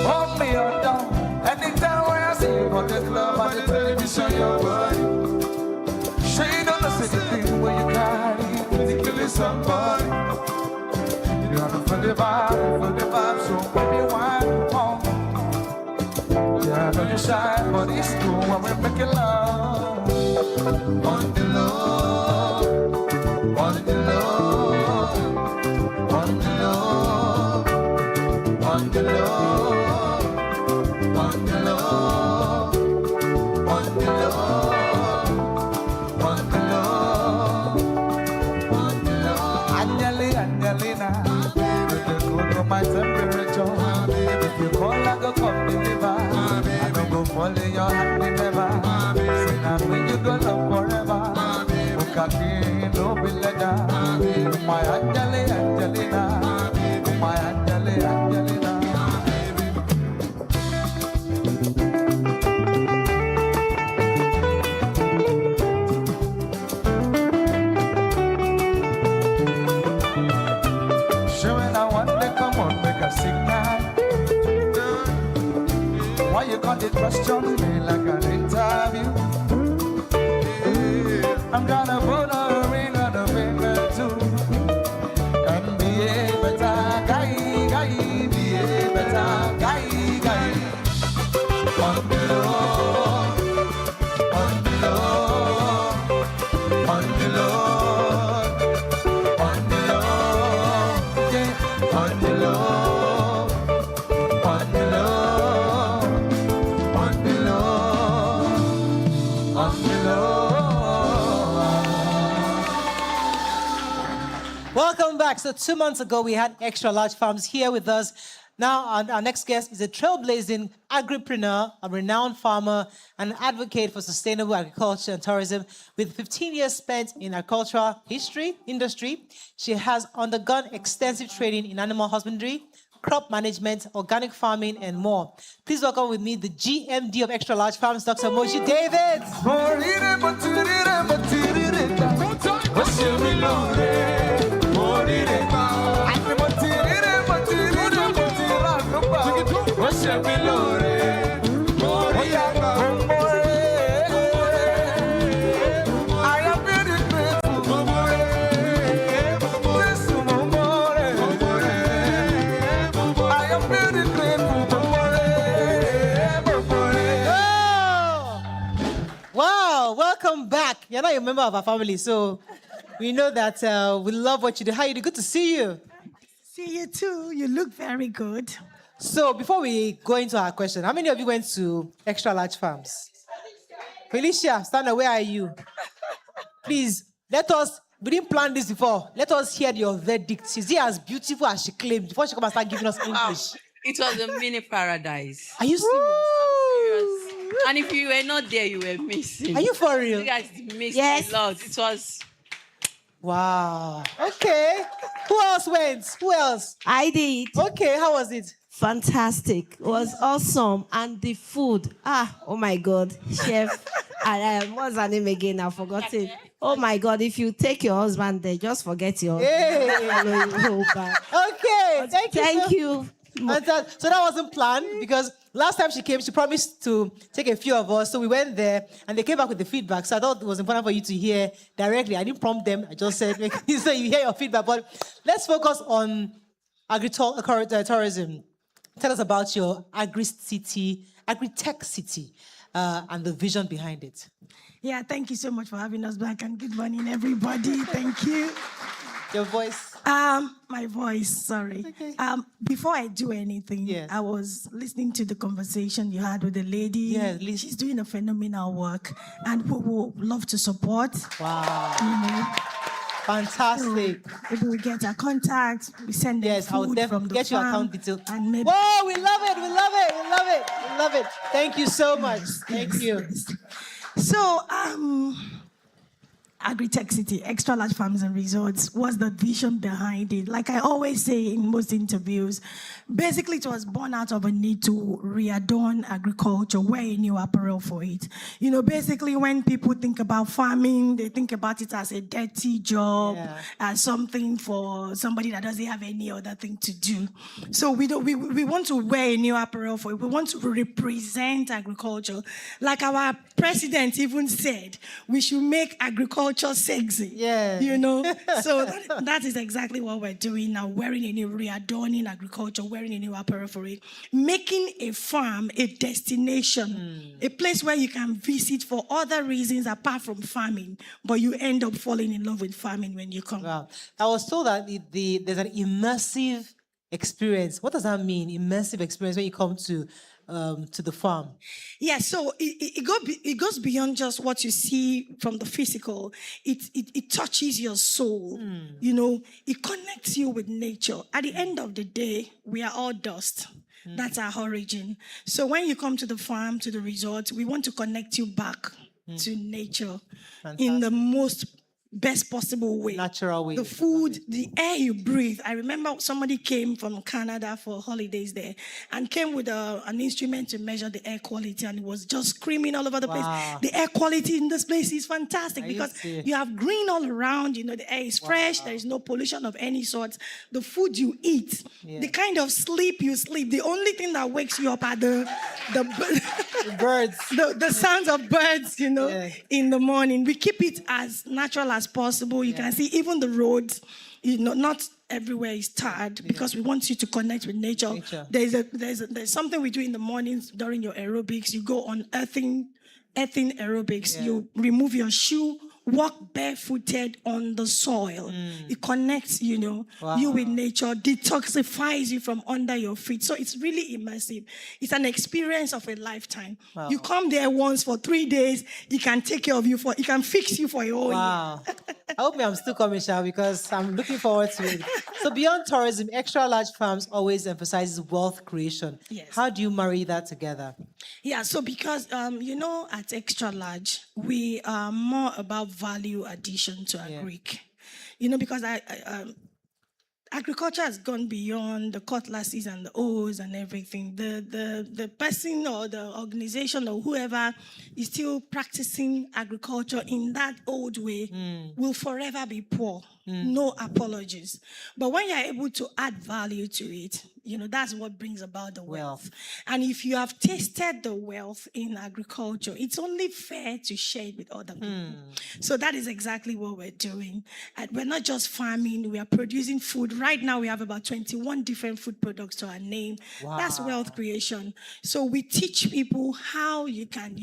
Hold me on down. Anytime when I see you on the club or the television, your body. She don't know the thing where you carry, particularly somebody. You have to feel the vibe, so baby, wine on. Yeah, I know you shy, but it's cool when we're making love. On the low, on the low. On the low, on the low, on the low, on the low, on the low, on the low. Angelina, with the cool of my temperature. If you call, I go come deliver. I don't go fall in your happy never. Say now when you go love forever. Ukaki no be letter. My Angelina, my Angelina. you can't question me like an interview. I'm gonna put a ring on the finger too. And be a better guy, be a better guy. On the low, on the low, on the low, on the low, yeah, on the low, on the low, on the low, on the low. Welcome back. So 2 months ago, we had Extra Large Farms here with us. Now, our next guest is a trailblazing agripreneur, a renowned farmer, and an advocate for sustainable agriculture and tourism. With 15 years spent in agricultural industry, she has undergone extensive training in animal husbandry, crop management, organic farming, and more. Please welcome with me the GMD of Extra Large Farms, Dr. Moji David. Wow, welcome back. You're not a member of our family, so we know that we love what you do. How you do? Good to see you. See you too. You look very good. So before we go into our question, how many of you went to Extra Large Farms? Felicia, stand up. Where are you? Please, we didn't plan this before. Let us hear your verdict. Is it as beautiful as she claimed before she come and start giving us English? It was a mini paradise. Are you serious? And if you were not there, you were missing. Are you for real? You guys missed a lot. It was... Wow. Okay. Who else went? Who else? I did. Okay, how was it? Fantastic. It was awesome. And the food. Oh my God. Chef. And what's her name again? I forgot it. Oh my God. If you take your husband there, just forget your husband. Okay. Thank you. So that wasn't planned because last time she came, she promised to take a few of us. So we went there and they came back with the feedback. So I thought it was important for you to hear directly. I didn't prompt them. I just said, so you hear your feedback. But let's focus on tourism. Tell us about your agri-tech city, and the vision behind it. Yeah, thank you so much for having us back, and good morning, everybody. Thank you. Your voice? My voice, sorry. Okay. Before I do anything, I was listening to the conversation you had with the lady. Yeah, she's doing a phenomenal work, and we would love to support. Wow. You know. Fantastic. So if we get our contact, we send them food I will definitely from the get your farm, account details. And maybe... Whoa, we love it, we love it, we love it, we love it. Thank you so much. Thank you. So, Agri-Tech City, Extra Large Farms and Resorts, what's the vision behind it? Like I always say in most interviews, basically it was born out of a need to readorn agriculture, wear a new apparel for it. You know, basically when people think about farming, they think about it as a dirty job, as something for somebody that doesn't have any other thing to do. So we want to wear a new apparel for it. We want to represent agriculture. Like our president even said, we should make agriculture sexy. Yeah. You know? So that is exactly what we're doing now, wearing a new, readorning agriculture, wearing a new apparel for it, making a farm a destination, a place where you can visit for other reasons apart from farming, but you end up falling in love with farming when you come. Wow. I was told that there's an immersive experience. What does that mean, immersive experience, when you come to the farm? Yeah, so it goes beyond just what you see from the physical. It touches your soul. You know, it connects you with nature. At the end of the day, we are all dust. That's our origin. So when you come to the farm, to the resort, we want to connect you back to nature in the most best possible way. Natural way. The food, the air you breathe. I remember somebody came from Canada for holidays there and came with an instrument to measure the air quality, and it was just screaming all over the place. The air quality in this place is fantastic because you have green all around. The air is fresh. There is no pollution of any sort. The food you eat, the kind of sleep you sleep, the only thing that wakes you up are the birds, the sounds of birds, in the morning. We keep it as natural as possible. You can see even the roads, not everywhere is tarred because we want you to connect with nature. There's something we do in the mornings during your aerobics. You go on earthing aerobics. You remove your shoe, walk barefooted on the soil. It connects, you with nature, detoxifies you from under your feet. So it's really immersive. It's an experience of a lifetime. You come there once for 3 days, it can take care of you it can fix you for a whole year. I hope I'm still coming, Sha, because I'm looking forward to it. So beyond tourism, Extra Large Farms always emphasizes wealth creation. Yes. How do you marry that together? Yeah, so because, at Extra Large, we are more about value addition to agric. Because agriculture has gone beyond the cutlasses and the O's and everything. The person or the organization or whoever is still practicing agriculture in that old way will forever be poor. No apologies. But when you're able to add value to it, that's what brings about the wealth. And if you have tasted the wealth in agriculture, it's only fair to share it with other people. So that is exactly what we're doing. And we're not just farming, we are producing food. Right now, we have about 21 different food products to our name. That's wealth creation. So we teach people how you can,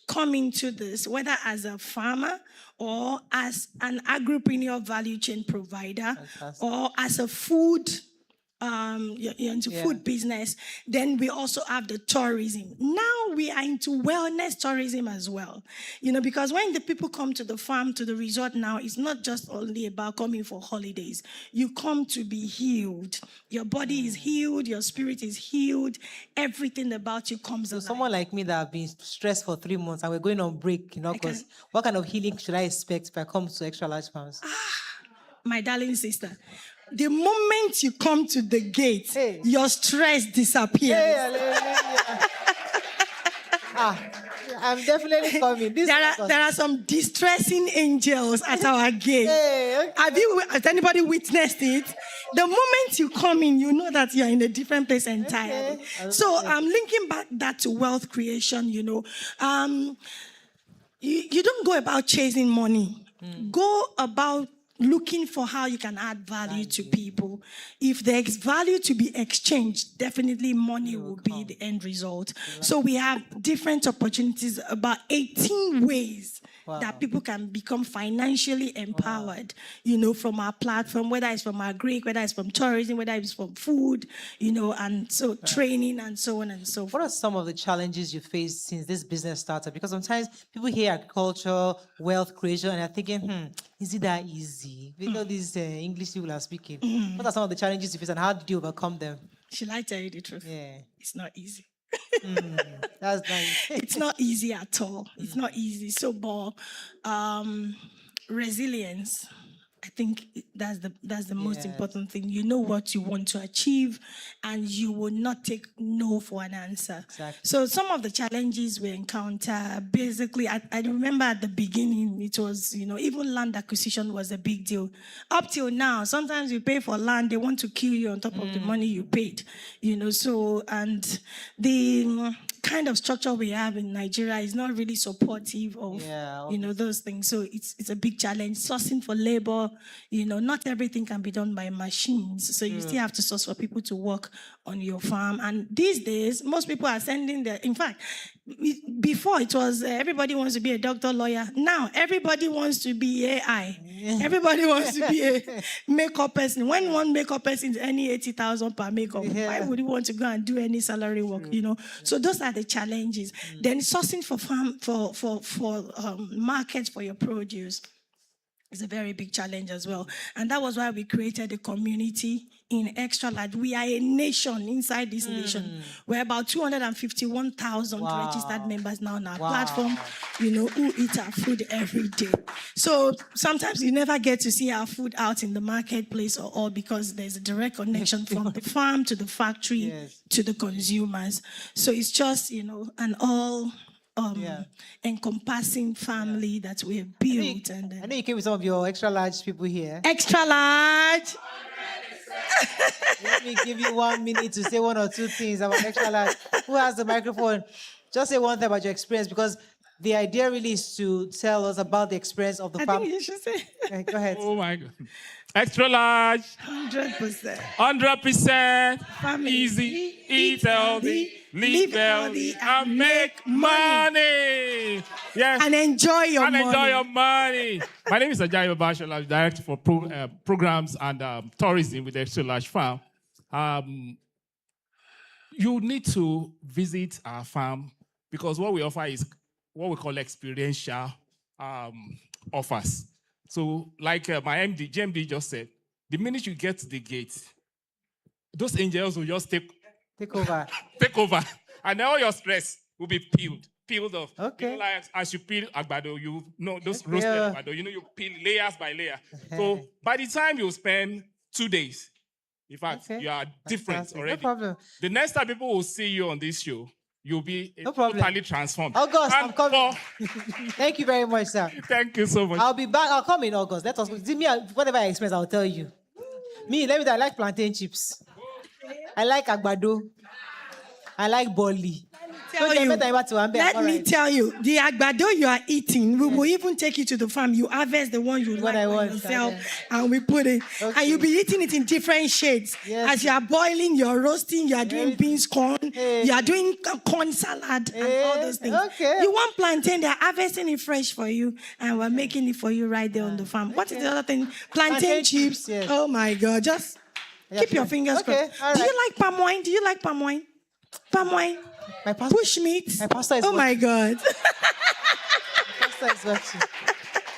come into this, whether as a farmer or as an agripreneur value chain provider or as a food into food business. Then we also have the tourism. Now we are into wellness tourism as well. Because when the people come to the farm, to the resort now, it's not just only about coming for holidays. You come to be healed. Your body is healed, your spirit is healed, everything about you comes alive. Someone like me that have been stressed for 3 months and we're going on break, because what kind of healing should I expect if I come to Extra Large Farms? My darling sister, the moment you come to the gate, your stress disappears. I'm definitely coming. There are some distressing angels at our gate. Has anybody witnessed it? The moment you come in, you know that you're in a different place entirely. So I'm linking back that to wealth creation, you don't go about chasing money. Go about looking for how you can add value to people. If there's value to be exchanged, definitely money will be the end result. So we have different opportunities, about 18 ways that people can become financially empowered, from our platform, whether it's from our Greek, whether it's from tourism, whether it's from food, and so training and so on and so forth. What are some of the challenges you faced since this business started? Because sometimes people hear agriculture, wealth creation, and are thinking, is it that easy? These English people are speaking. What are some of the challenges you face and how did you overcome them? Shall I tell you the truth? Yeah. It's not easy. That's nice. It's not easy at all. It's not easy. So, but resilience, I think that's the most important thing. You know what you want to achieve, and you will not take no for an answer. Exactly. So some of the challenges we encounter, basically, I remember at the beginning, it was, even land acquisition was a big deal. Up till now, sometimes you pay for land, they want to kill you on top of the money you paid. So, and the kind of structure we have in Nigeria is not really supportive of, those things. So it's a big challenge. Sourcing for labor, not everything can be done by machines. So you still have to source for people to work on your farm. And these days, most people are sending in fact, before it was everybody wants to be a doctor, lawyer. Now everybody wants to be AI. Everybody wants to be a makeup person. When one makeup person is earning 80,000 per makeup, why would you want to go and do any salary work? So those are the challenges. Then sourcing for markets for your produce. It's a very big challenge as well. And that was why we created a community in Extra Large. We are a nation inside this nation. We're about 251,000 registered members now on our platform, who eat our food every day. So sometimes you never get to see our food out in the marketplace or all because there's a direct connection from the farm to the factory to the consumers. So it's just, an all encompassing family that we have built. I know you came with some of your extra large people here. Extra large. Let me give you 1 minute to say one or two things about extra large. Who has the microphone? Just say one thing about your experience, because the idea really is to tell us about the experience of the family. I think you should say. Okay, go ahead. Oh my God. Extra large. 100%. 100%. Family. Easy. Eat healthy. Live healthy. And make money. Yes. And enjoy your money. Enjoy your money. My name is Ajayi Babashola, Director for Programs and Tourism with the Extra Large Farm. You need to visit our farm because what we offer is what we call experiential offers. So, like my GMD just said, the minute you get to the gate, those angels will just take over. And then all your stress will be peeled off. Okay. Like as you peel agbado, those roasted agbado, you peel layers by layer. So by the time you spend 2 days, in fact, you are different already. No problem. The next time people will see you on this show, you'll be totally transformed. August, I'm coming. Thank you very much, sir. Thank you so much. I'll be back. I'll come in August. Let us give me whatever I experience, I'll tell you. I like plantain chips. I like agbado. I like boli. Let me tell you, the agbado you are eating, we will even take you to the farm. You harvest the one you like yourself, and we put it. Okay. And you'll be eating it in different shades. Yes. As you are boiling, you're roasting, you are doing beans, corn, you are doing corn salad, and all those things. Okay. You want plantain, they're harvesting it fresh for you, and we're making it for you right there on the farm. What is the other thing? Plantain chips. Yes. Oh my God, just keep your fingers crossed. Right. Do you like palm wine? Do you like palm wine? Palm wine? Bush meat? My pastor is watching. My God. My pastor is watching.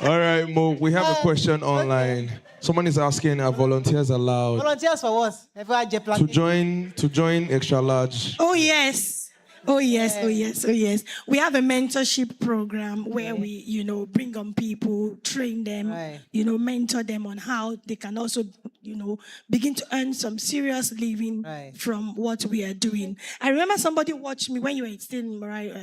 All right, Mo, we have a question online. Someone is asking, are volunteers allowed? Volunteers for what? To join Extra Large. Oh, yes. Oh, yes, oh, yes, oh, yes. We have a mentorship program where we, bring on people, train them, mentor them on how they can also, begin to earn some serious living from what we are doing. I remember somebody watched me when you were still in Morayo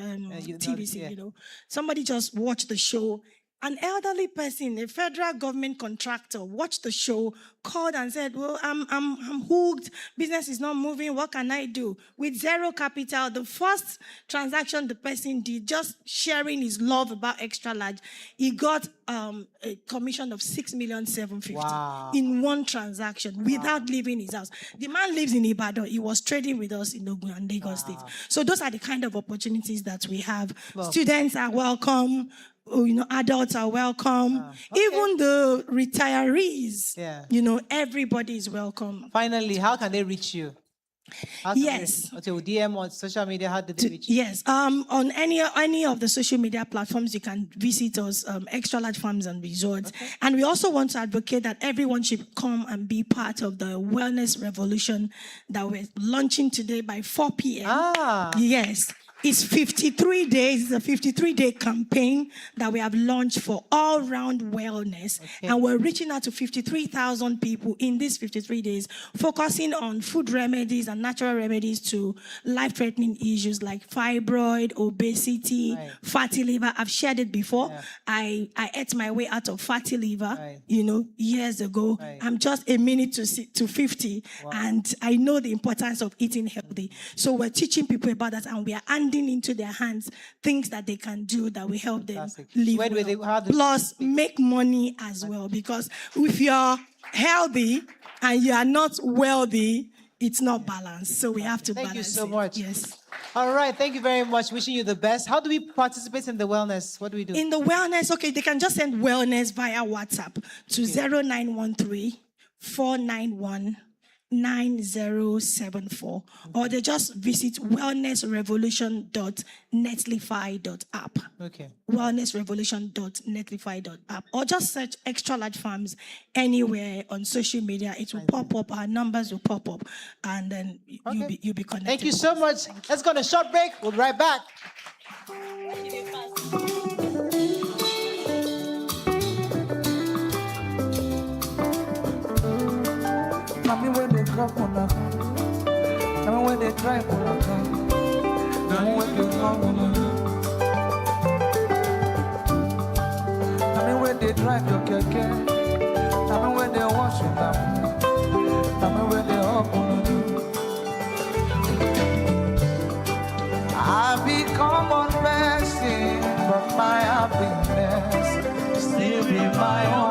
TVC, somebody just watched the show. An elderly person, a federal government contractor, watched the show, called and said, well, I'm hooked. Business is not moving. What can I do? With zero capital, the first transaction the person did, just sharing his love about Extra Large, he got a commission of 6,750,000 in one transaction without leaving his house. The man lives in Ibadan. He was trading with us in Ogun and Lagos State. So those are the kind of opportunities that we have. Students are welcome. Adults are welcome. Even the retirees, everybody is welcome. Finally, how can they reach you? Yes. DM on social media, how do they reach you? Yes. On any of the social media platforms, you can visit us, Extra Large Farms and Resorts. And we also want to advocate that everyone should come and be part of the wellness revolution that we're launching today by 4 p.m. Yes. It's 53 days. It's a 53-day campaign that we have launched for all-round wellness. And we're reaching out to 53,000 people in these 53 days, focusing on food remedies and natural remedies to life-threatening issues like fibroid, obesity, fatty liver. I've shared it before. I ate my way out of fatty liver, years ago. I'm just a minute to 50, and I know the importance of eating healthy. So we're teaching people about that, and we are handing into their hands things that they can do that will help them live well. Plus, make money as well. Because if you're healthy and you are not wealthy, it's not balanced. So we have to balance. Thank you so much. Yes. All right. Thank you very much. Wishing you the best. How do we participate in the wellness? What do we do? In the wellness, they can just send wellness via WhatsApp to 0913 491 9074, or they just visit wellnessrevolution.netlify.app. Okay. Wellnessrevolution.netlify.app, or just search Extra Large Farms anywhere on social media. It will pop up. Our numbers will pop up, and then you'll be connected. Thank you so much. Let's go on a short break. We'll be right back. Mommy, when they drop on the car, mommy, when they drive on the car, mommy, when they come on the car, mommy, when they drive your keke, mommy, when they wash your car, mommy, when they hop on the I become unresting, but my happiness still be my own.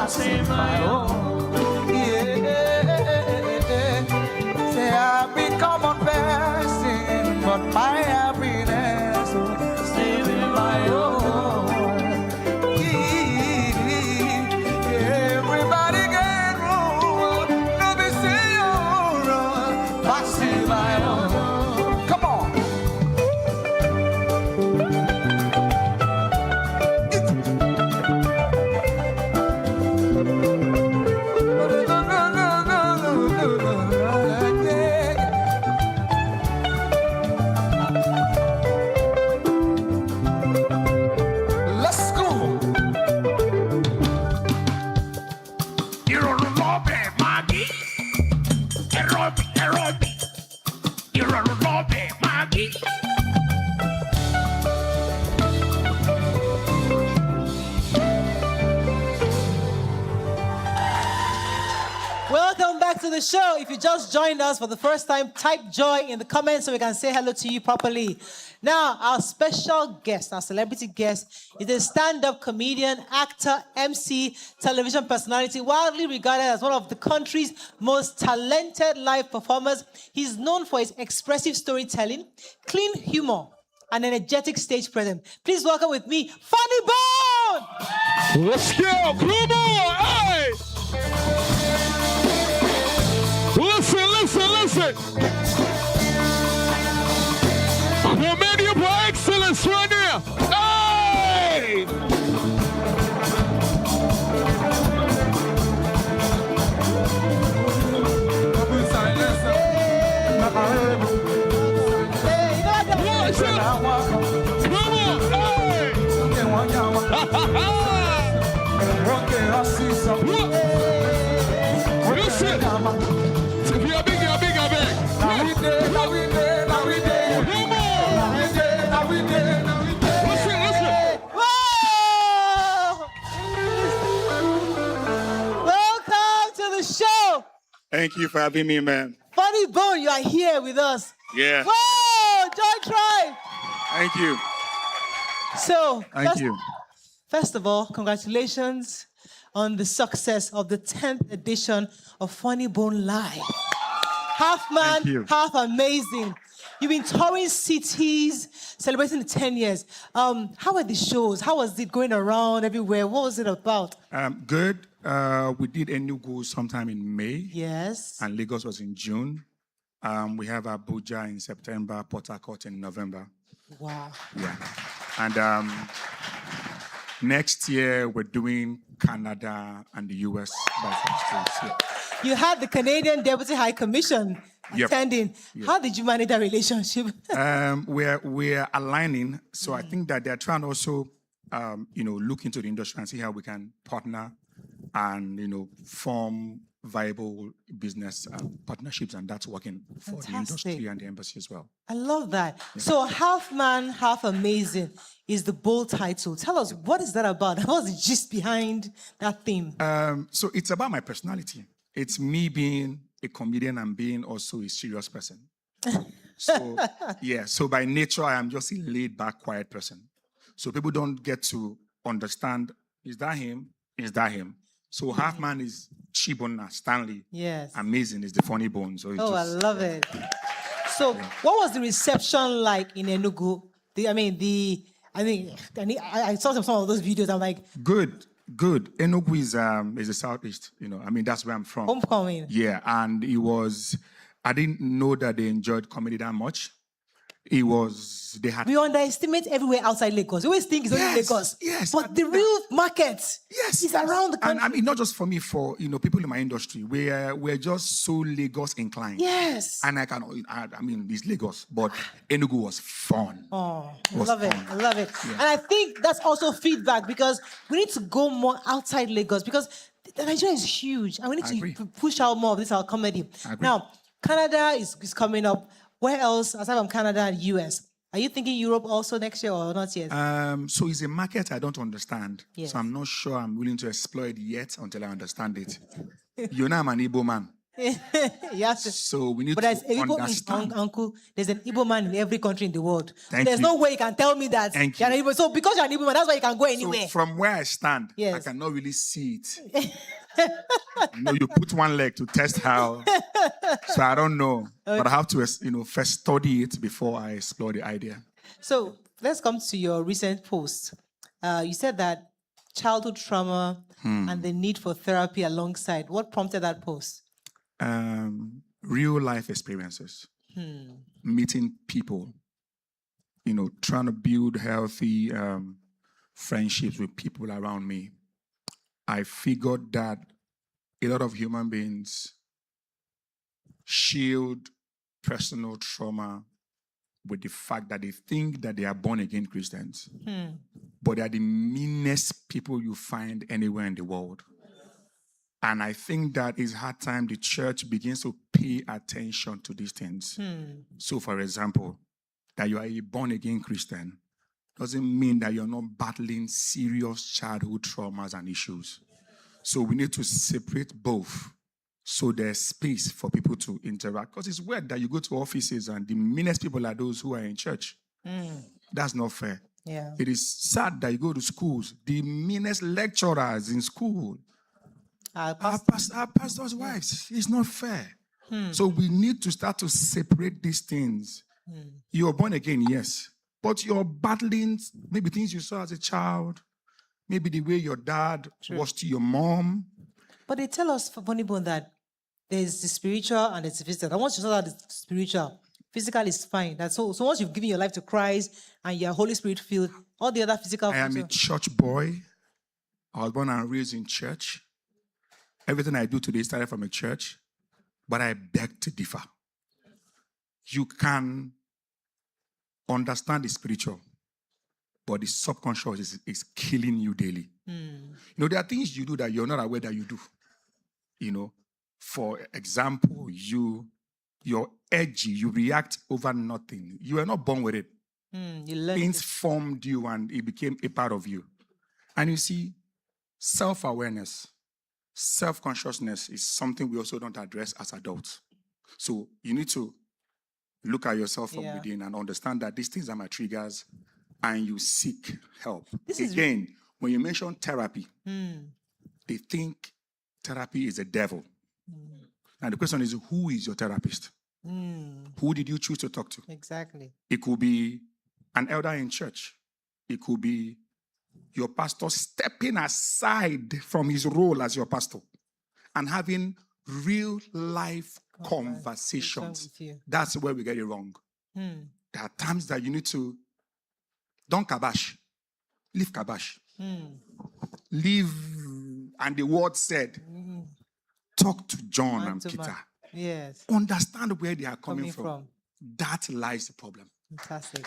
Say my own, yeah. Say I become unbasting, but my happiness still in my own. Yeah. Everybody get room, no be say your own, but still my own. Come on. Welcome back to the show. If you just joined us for the first time, type joy in the comments so we can say hello to you properly. Now, our special guest, our celebrity guest, is a stand-up comedian, actor, MC, television personality, widely regarded as one of the country's most talented live performers. He's known for his expressive storytelling, clean humor, and energetic stage presence. Please welcome with me, Funny Bone! Let's go! Come on! Hey! Listen. Comedian by excellence right there. Hey! Thank you for having me, man. Funny Bone, you are here with us. Yeah. Whoa, Joy Tribe. Thank you. So, Thank you. First of all, congratulations on the success of the 10th edition of Funny Bone Live. Half man, half amazing. You've been touring cities, celebrating the 10 years. How were the shows? How was it going around everywhere? What was it about? Good. We did Enugu sometime in May. Yes. And Lagos was in June. We have Abuja in September, Port Harcourt in November. Wow. Yeah. And next year, we're doing Canada and the US by states. Yeah. You had the Canadian Deputy High Commission attending. Yep. How did you manage that relationship? We're aligning. So I think that they're trying to also, look into the industry and see how we can partner and, form viable business partnerships, and that's working for the industry and the embassy as well. I love that. Yeah. So Half Man, Half Amazing is the bold title. Tell us, what is that about? What's the gist behind that theme? So it's about my personality. It's me being a comedian and being also a serious person. So, so by nature, I am just a laid-back, quiet person. So people don't get to understand, is that him? Is that him? So Half Man is Chibona, Stanley. Yes. Amazing is the Funny Bone. So I love it. So what was the reception like in Enugu? The I saw some of those videos. I'm like, Good. Enugu is the southeast. I mean, that's where I'm from. homecoming. Yeah, and I didn't know that they enjoyed comedy that much. They had. We underestimate everywhere outside Lagos. We always think it's only Lagos. Yes. But the real market is around the country. And I mean, not just for me, for people in my industry, we're just so Lagos inclined. Yes. And I mean, it's Lagos, but Enugu was fun. Oh, I love it. Yeah. And I think that's also feedback because we need to go more outside Lagos because Nigeria is huge and we need to push out more of this, our comedy. Now, Canada is coming up. Where else, aside from Canada and US? Are you thinking Europe also next year or not yet? So it's a market I don't understand. Yes. So I'm not sure I'm willing to explore it yet until I understand it. You know I'm an Igbo man. Yes. So we need to understand. Uncle, there's an Igbo man in every country in the world. There's no way you can tell me that. Thank you're an Igbo. So because you're an Igbo man, that's why you can go anywhere. So from where I stand, yes. I cannot really see it. You put one leg to test how. So I don't know. Okay. But I have to, first study it before I explore the idea. So let's come to your recent post. You said that childhood trauma and the need for therapy alongside. What prompted that post? Real life experiences. Meeting people. Trying to build healthy friendships with people around me. I figured that a lot of human beings shield personal trauma with the fact that they think that they are born again Christians. But they are the meanest people you find anywhere in the world. And I think that it's hard time the church begins to pay attention to these things. So, for example, that you are a born again Christian doesn't mean that you're not battling serious childhood traumas and issues. So we need to separate both so there's space for people to interact. Because it's weird that you go to offices and the meanest people are those who are in church. That's not fair. Yeah. It is sad that you go to schools, the meanest lecturers in school are pastors' wives. It's not fair. So we need to start to separate these things. You're born again, yes. But you're battling maybe things you saw as a child, maybe the way your dad was to your mom. But they tell us, funny bone, that there's the spiritual and there's the physical. And once you saw that the spiritual, physical is fine. So once you've given your life to Christ and you're Holy Spirit filled, all the other physical. I am a church boy. I was born and raised in church. Everything I do today started from a church, but I beg to differ. You can understand the spiritual, but the subconscious is killing you daily. There are things you do that you're not aware that you do. For example, you're edgy, you react over nothing. You are not born with it. Things formed you and it became a part of you. And you see, self-awareness, self-consciousness is something we also don't address as adults. So you need to look at yourself from within and understand that these things are my triggers and you seek help. Again, when you mention therapy, they think therapy is a devil. And the question is, who is your therapist? Who did you choose to talk to? Exactly. It could be an elder in church. It could be your pastor stepping aside from his role as your pastor and having real life conversations. That's where we get it wrong. There are times that you need to, don't kabash, leave kabash. Leave, and the word said, talk to John and Peter. Yes. Understand where they are coming from. That lies the problem. Fantastic.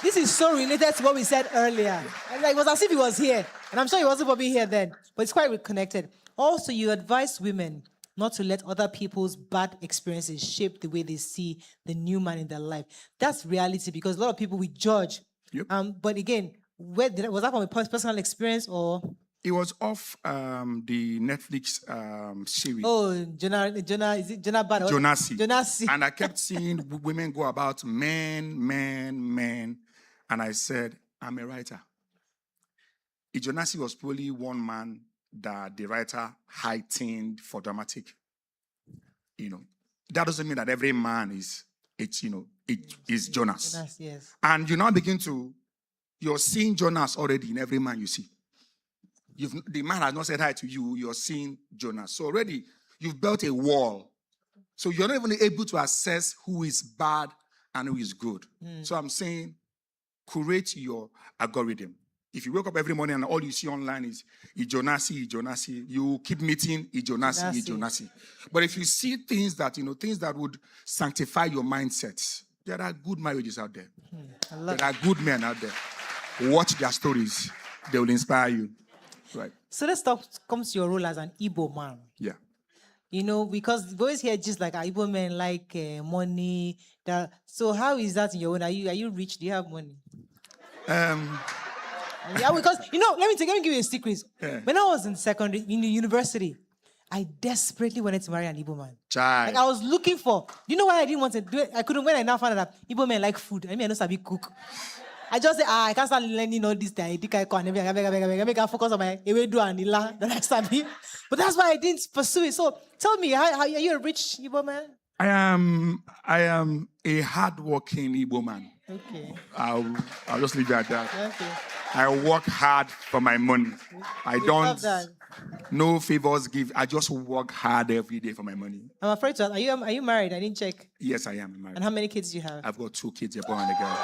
This is so related to what we said earlier. And it was as if he was here. And I'm sure he wasn't probably here then. But it's quite connected. Also, you advise women not to let other people's bad experiences shape the way they see the new man in their life. That's reality because a lot of people we judge. Yep. But again, was that from a personal experience or? It was off the Netflix series. Oh, Jonah, is it Jonah Bad? Jonasi. And I kept seeing women go about men. And I said, I'm a writer. Jonasi was probably one man that the writer heightened for dramatic. That doesn't mean that every man is Jonas. Yes. And you now begin to You're seeing Jonas already in every man you see. The man has not said hi to you. You're seeing Jonas. So already you've built a wall. So you're not even able to assess who is bad and who is good. So I'm saying, curate your algorithm. If you wake up every morning and all you see online is Ijonasi, you keep meeting Ijonasi. But if you see things that would sanctify your mindset, there are good marriages out there. There are good men out there. Watch their stories. They will inspire you. Right. So let's come to your role as an Igbo man. Yeah. Because we always hear just like Igbo men like money. So how is that in your own? Are you rich? Do you have money? Yeah, because let me give you a secret. Yeah. When I was in the university, I desperately wanted to marry an Igbo man. Child. Like I was looking for. You know why I didn't want to do it? I couldn't. When I now found out that Igbo men like food, I know sabi cook. I just said, I can't start learning all this. I think I can focus on my ewedu and ila that I sabi. But that's why I didn't pursue it. So tell me, how are you a rich Igbo man? I am a hardworking Igbo man. Okay. I'll just leave it at that. Okay. I work hard for my money. I don't. No favors give. I just work hard every day for my money. I'm afraid to ask, are you married? I didn't check. Yes, I am married. And how many kids do you have? I've got 2 kids, a boy and a girl.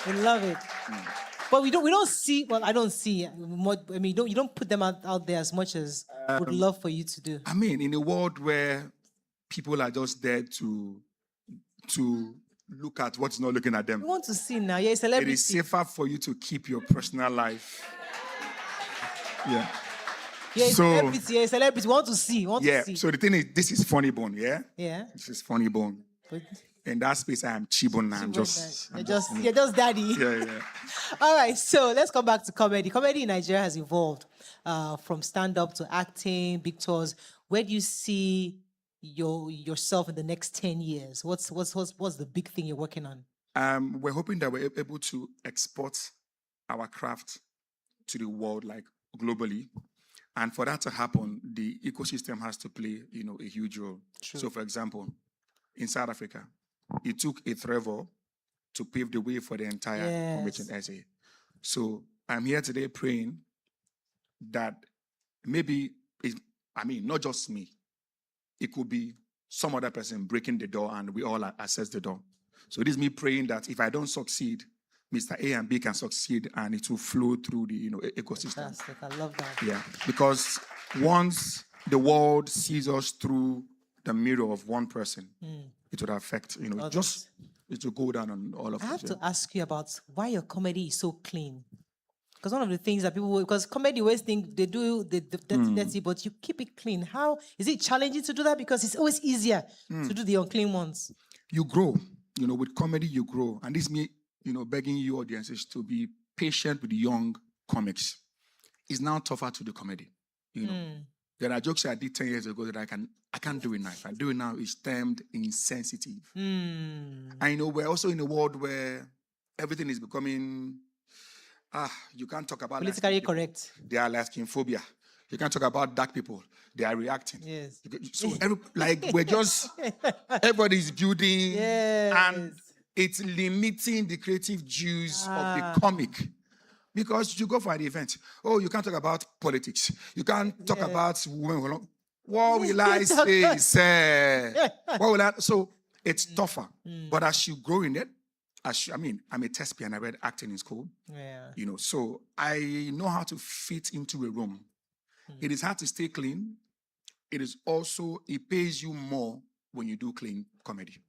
We love it. But we don't see. Well, I don't see much. I mean, you don't put them out there as much as would love for you to do. I mean, in a world where people are just there to look at what's not looking at them. You want to see now. You're a celebrity. It is safer for you to keep your personal life. Yeah. You're a celebrity. Want to see. So the thing is, this is funny bone, yeah? Yeah. This is funny bone. But in that space, I am Chibon now. You're just daddy. Yeah. All right, so let's come back to comedy. Comedy in Nigeria has evolved from stand-up to acting, big tours. Where do you see yourself in the next 10 years? What's the big thing you're working on? We're hoping that we're able to export our craft to the world, like globally. And for that to happen, the ecosystem has to play, a huge role. True. So, for example, in South Africa, it took a Trevor to pave the way for the entire convention essay. So I'm here today praying that maybe, not just me, it could be some other person breaking the door and we all access the door. So this is me praying that if I don't succeed, Mr. A and B can succeed and it will flow through the ecosystem. Fantastic. I love that. Yeah, because once the world sees us through the mirror of one person, it would affect, it will go down on all of us. I have to ask you about why your comedy is so clean. Because one of the things that because comedy always think they do the dirty, but you keep it clean. How is it challenging to do that? Because it's always easier to do the unclean ones. You grow, with comedy you grow. And this me, begging you audiences to be patient with the young comics. It's now tougher to do comedy. There are jokes I did 10 years ago that I can't do it now. If I do it now, it's termed insensitive. I know we're also in a world where everything is becoming, you can't talk about politically correct. They are asking phobia. You can't talk about dark people. They are reacting. Yes. So we're just, everybody's building and it's limiting the creative juice of the comic. Because you go for an event, you can't talk about politics. You can't talk about women. What will I say? So it's tougher. But as you grow in it, I'm a thespian. I read acting in school. Yeah. So I know how to fit into a room. It is hard to stay clean. It pays you more when you do clean comedy.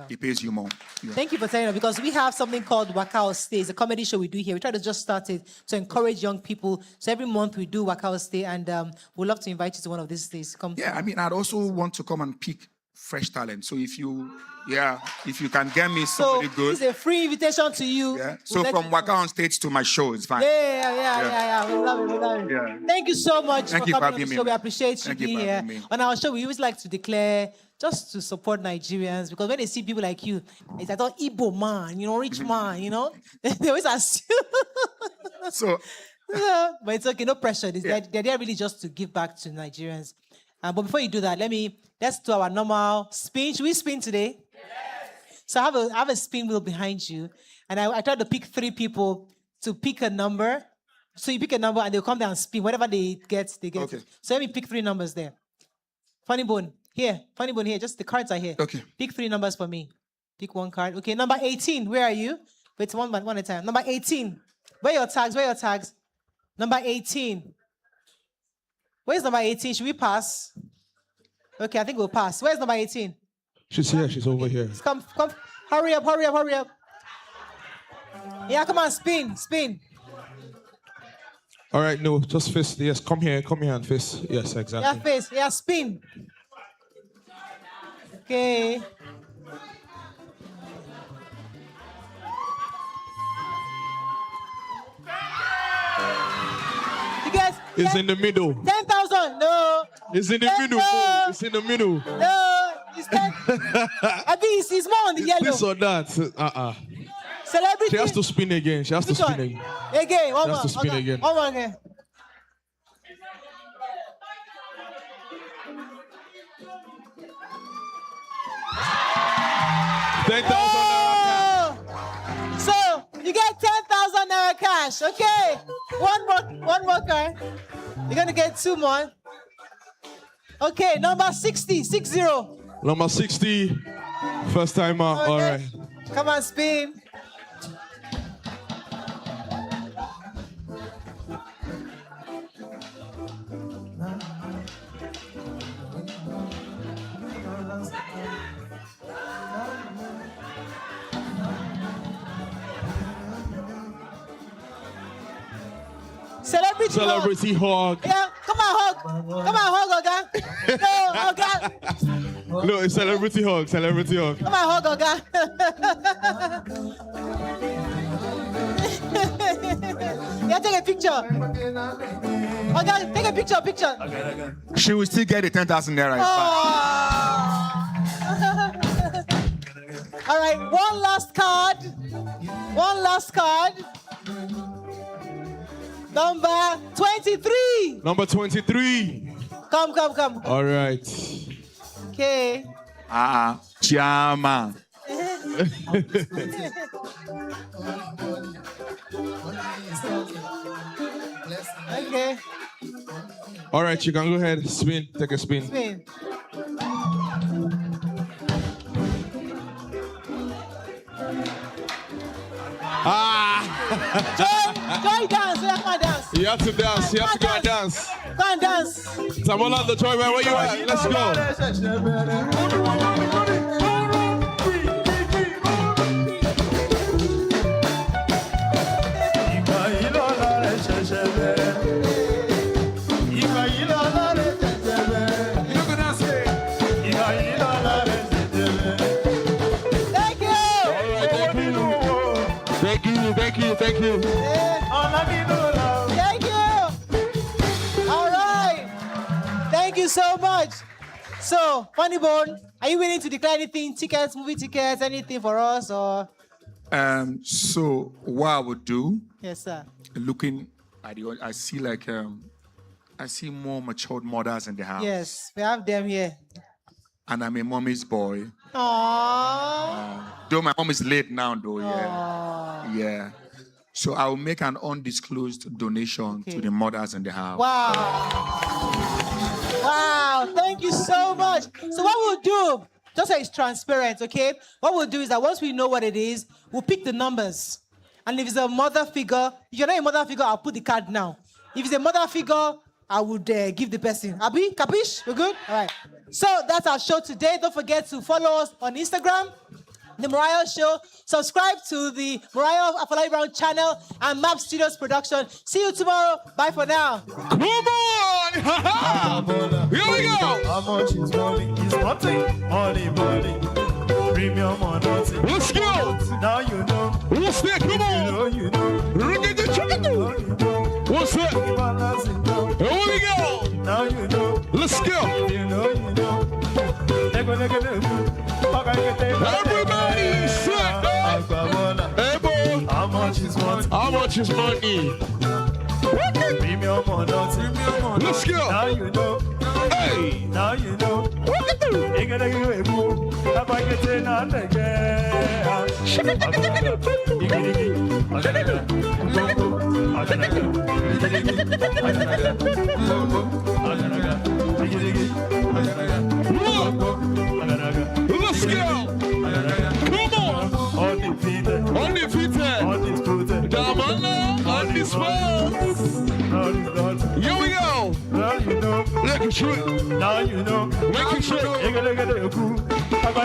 It pays you more. Yeah. Thank you for saying that, because we have something called Waka Stay. It's a comedy show we do here. We try to just start it to encourage young people. So every month we do Waka Stay, and we'd love to invite you to one of these days. Come. Yeah, I'd also want to come and pick fresh talent. So if you can get me somebody good. It's a free invitation to you. Yeah. So from Waka on Stage to my show, it's fine. Yeah. We love it. Yeah. Thank you so much Thank for you coming for on the having show. me. We appreciate you being here. On our show, we always like to declare just to support Nigerians, because when they see people like you, it's like, Igbo man, rich man, they always ask you. So, but it's okay, no pressure. They're there really just to give back to Nigerians. But before you do that, let's do our normal spin. Should we spin today? Yes. So I have a spin wheel behind you, and I tried to pick 3 people to pick a number. So you pick a number, and they'll come down and spin. Whatever they get, they get. Okay. So let me pick 3 numbers there. Funny bone here. Just the cards are here. Okay. Pick 3 numbers for me. Pick 1 card. Okay, number 18. Where are you? Wait, one at a time. Number 18. Where are your tags? Number 18. Where's number 18? Should we pass? Okay, I think we'll pass. Where's number 18? She's here. She's over here. Come. Hurry up. Yeah, come on, spin. All right, no, just fist. Yes, come here and fist. Yes, exactly. Yeah, face. Yeah, spin. Okay. You guys. It's in the middle. 10,000. No. It's in the middle. No. It's in the middle. No. It's 10. I think it's more on the yellow. This or that. Celebrity. She has to spin again. She has to spin again. Again. One She has to spin again. One more again. $10,000. So you get 10,000 naira cash. Okay. One more card. You're gonna get 2 more. Okay, number 60. Number 60. First timer. Okay. All right. Come on, spin. Celebrity hug. Yeah, come on, hug, Oga. No, Oga. No, it's celebrity hug. Come on, hug, Oga. Yeah, take a picture. Oga, take a picture. She will still get the 10,000 naira. All right, one last card. Number 23. Number 23. Come. All right. Okay. Chama. Okay. All right, you can go ahead. Spin. Take a spin. Spin. Joy dance. Yeah, come on, dance. You have to dance. You have to go and dance. Go and dance. Samola the toy man, where you at? Let's go. Thank you. Thank you. All right. Thank you so much. So, Funny Bone, are you willing to declare anything? Tickets, movie tickets, anything for us, or? So what I would do? Yes, sir. Looking at the, I see more matured mothers in the house. Yes, we have them here. And I'm a mommy's boy. Aww. Though my mom is late now, though. Aww. Yeah. So I will make an undisclosed donation to the mothers in the house. Wow, thank you so much. So what we'll do, just so it's transparent, okay? What we'll do is that once we know what it is, we'll pick the numbers. And if it's a mother figure, if you're not a mother figure, I'll put the card now. If it's a mother figure, I would give the person. Abi, capiche? We're good? All right. So that's our show today. Don't forget to follow us on Instagram, The Morayo Show. Subscribe to the Morayo Afolabi-Brown channel and Map Studios production. See you tomorrow. Bye for now. Come on! Here we go! How much is money? It's nothing. Money. Premium or nothing. Let's go! Now you know. What's that? Come on! You know. What's that? Here we go! Now you know. Let's go! You know. Everybody set up! Hey, boy! How much is money? How much is money? Premium or nothing. Let's go! Now you know. Hey! Now you know. What? Let's go. Come on. Undefeated. Damala, undisputed. Here we go. Now you know. Make it true.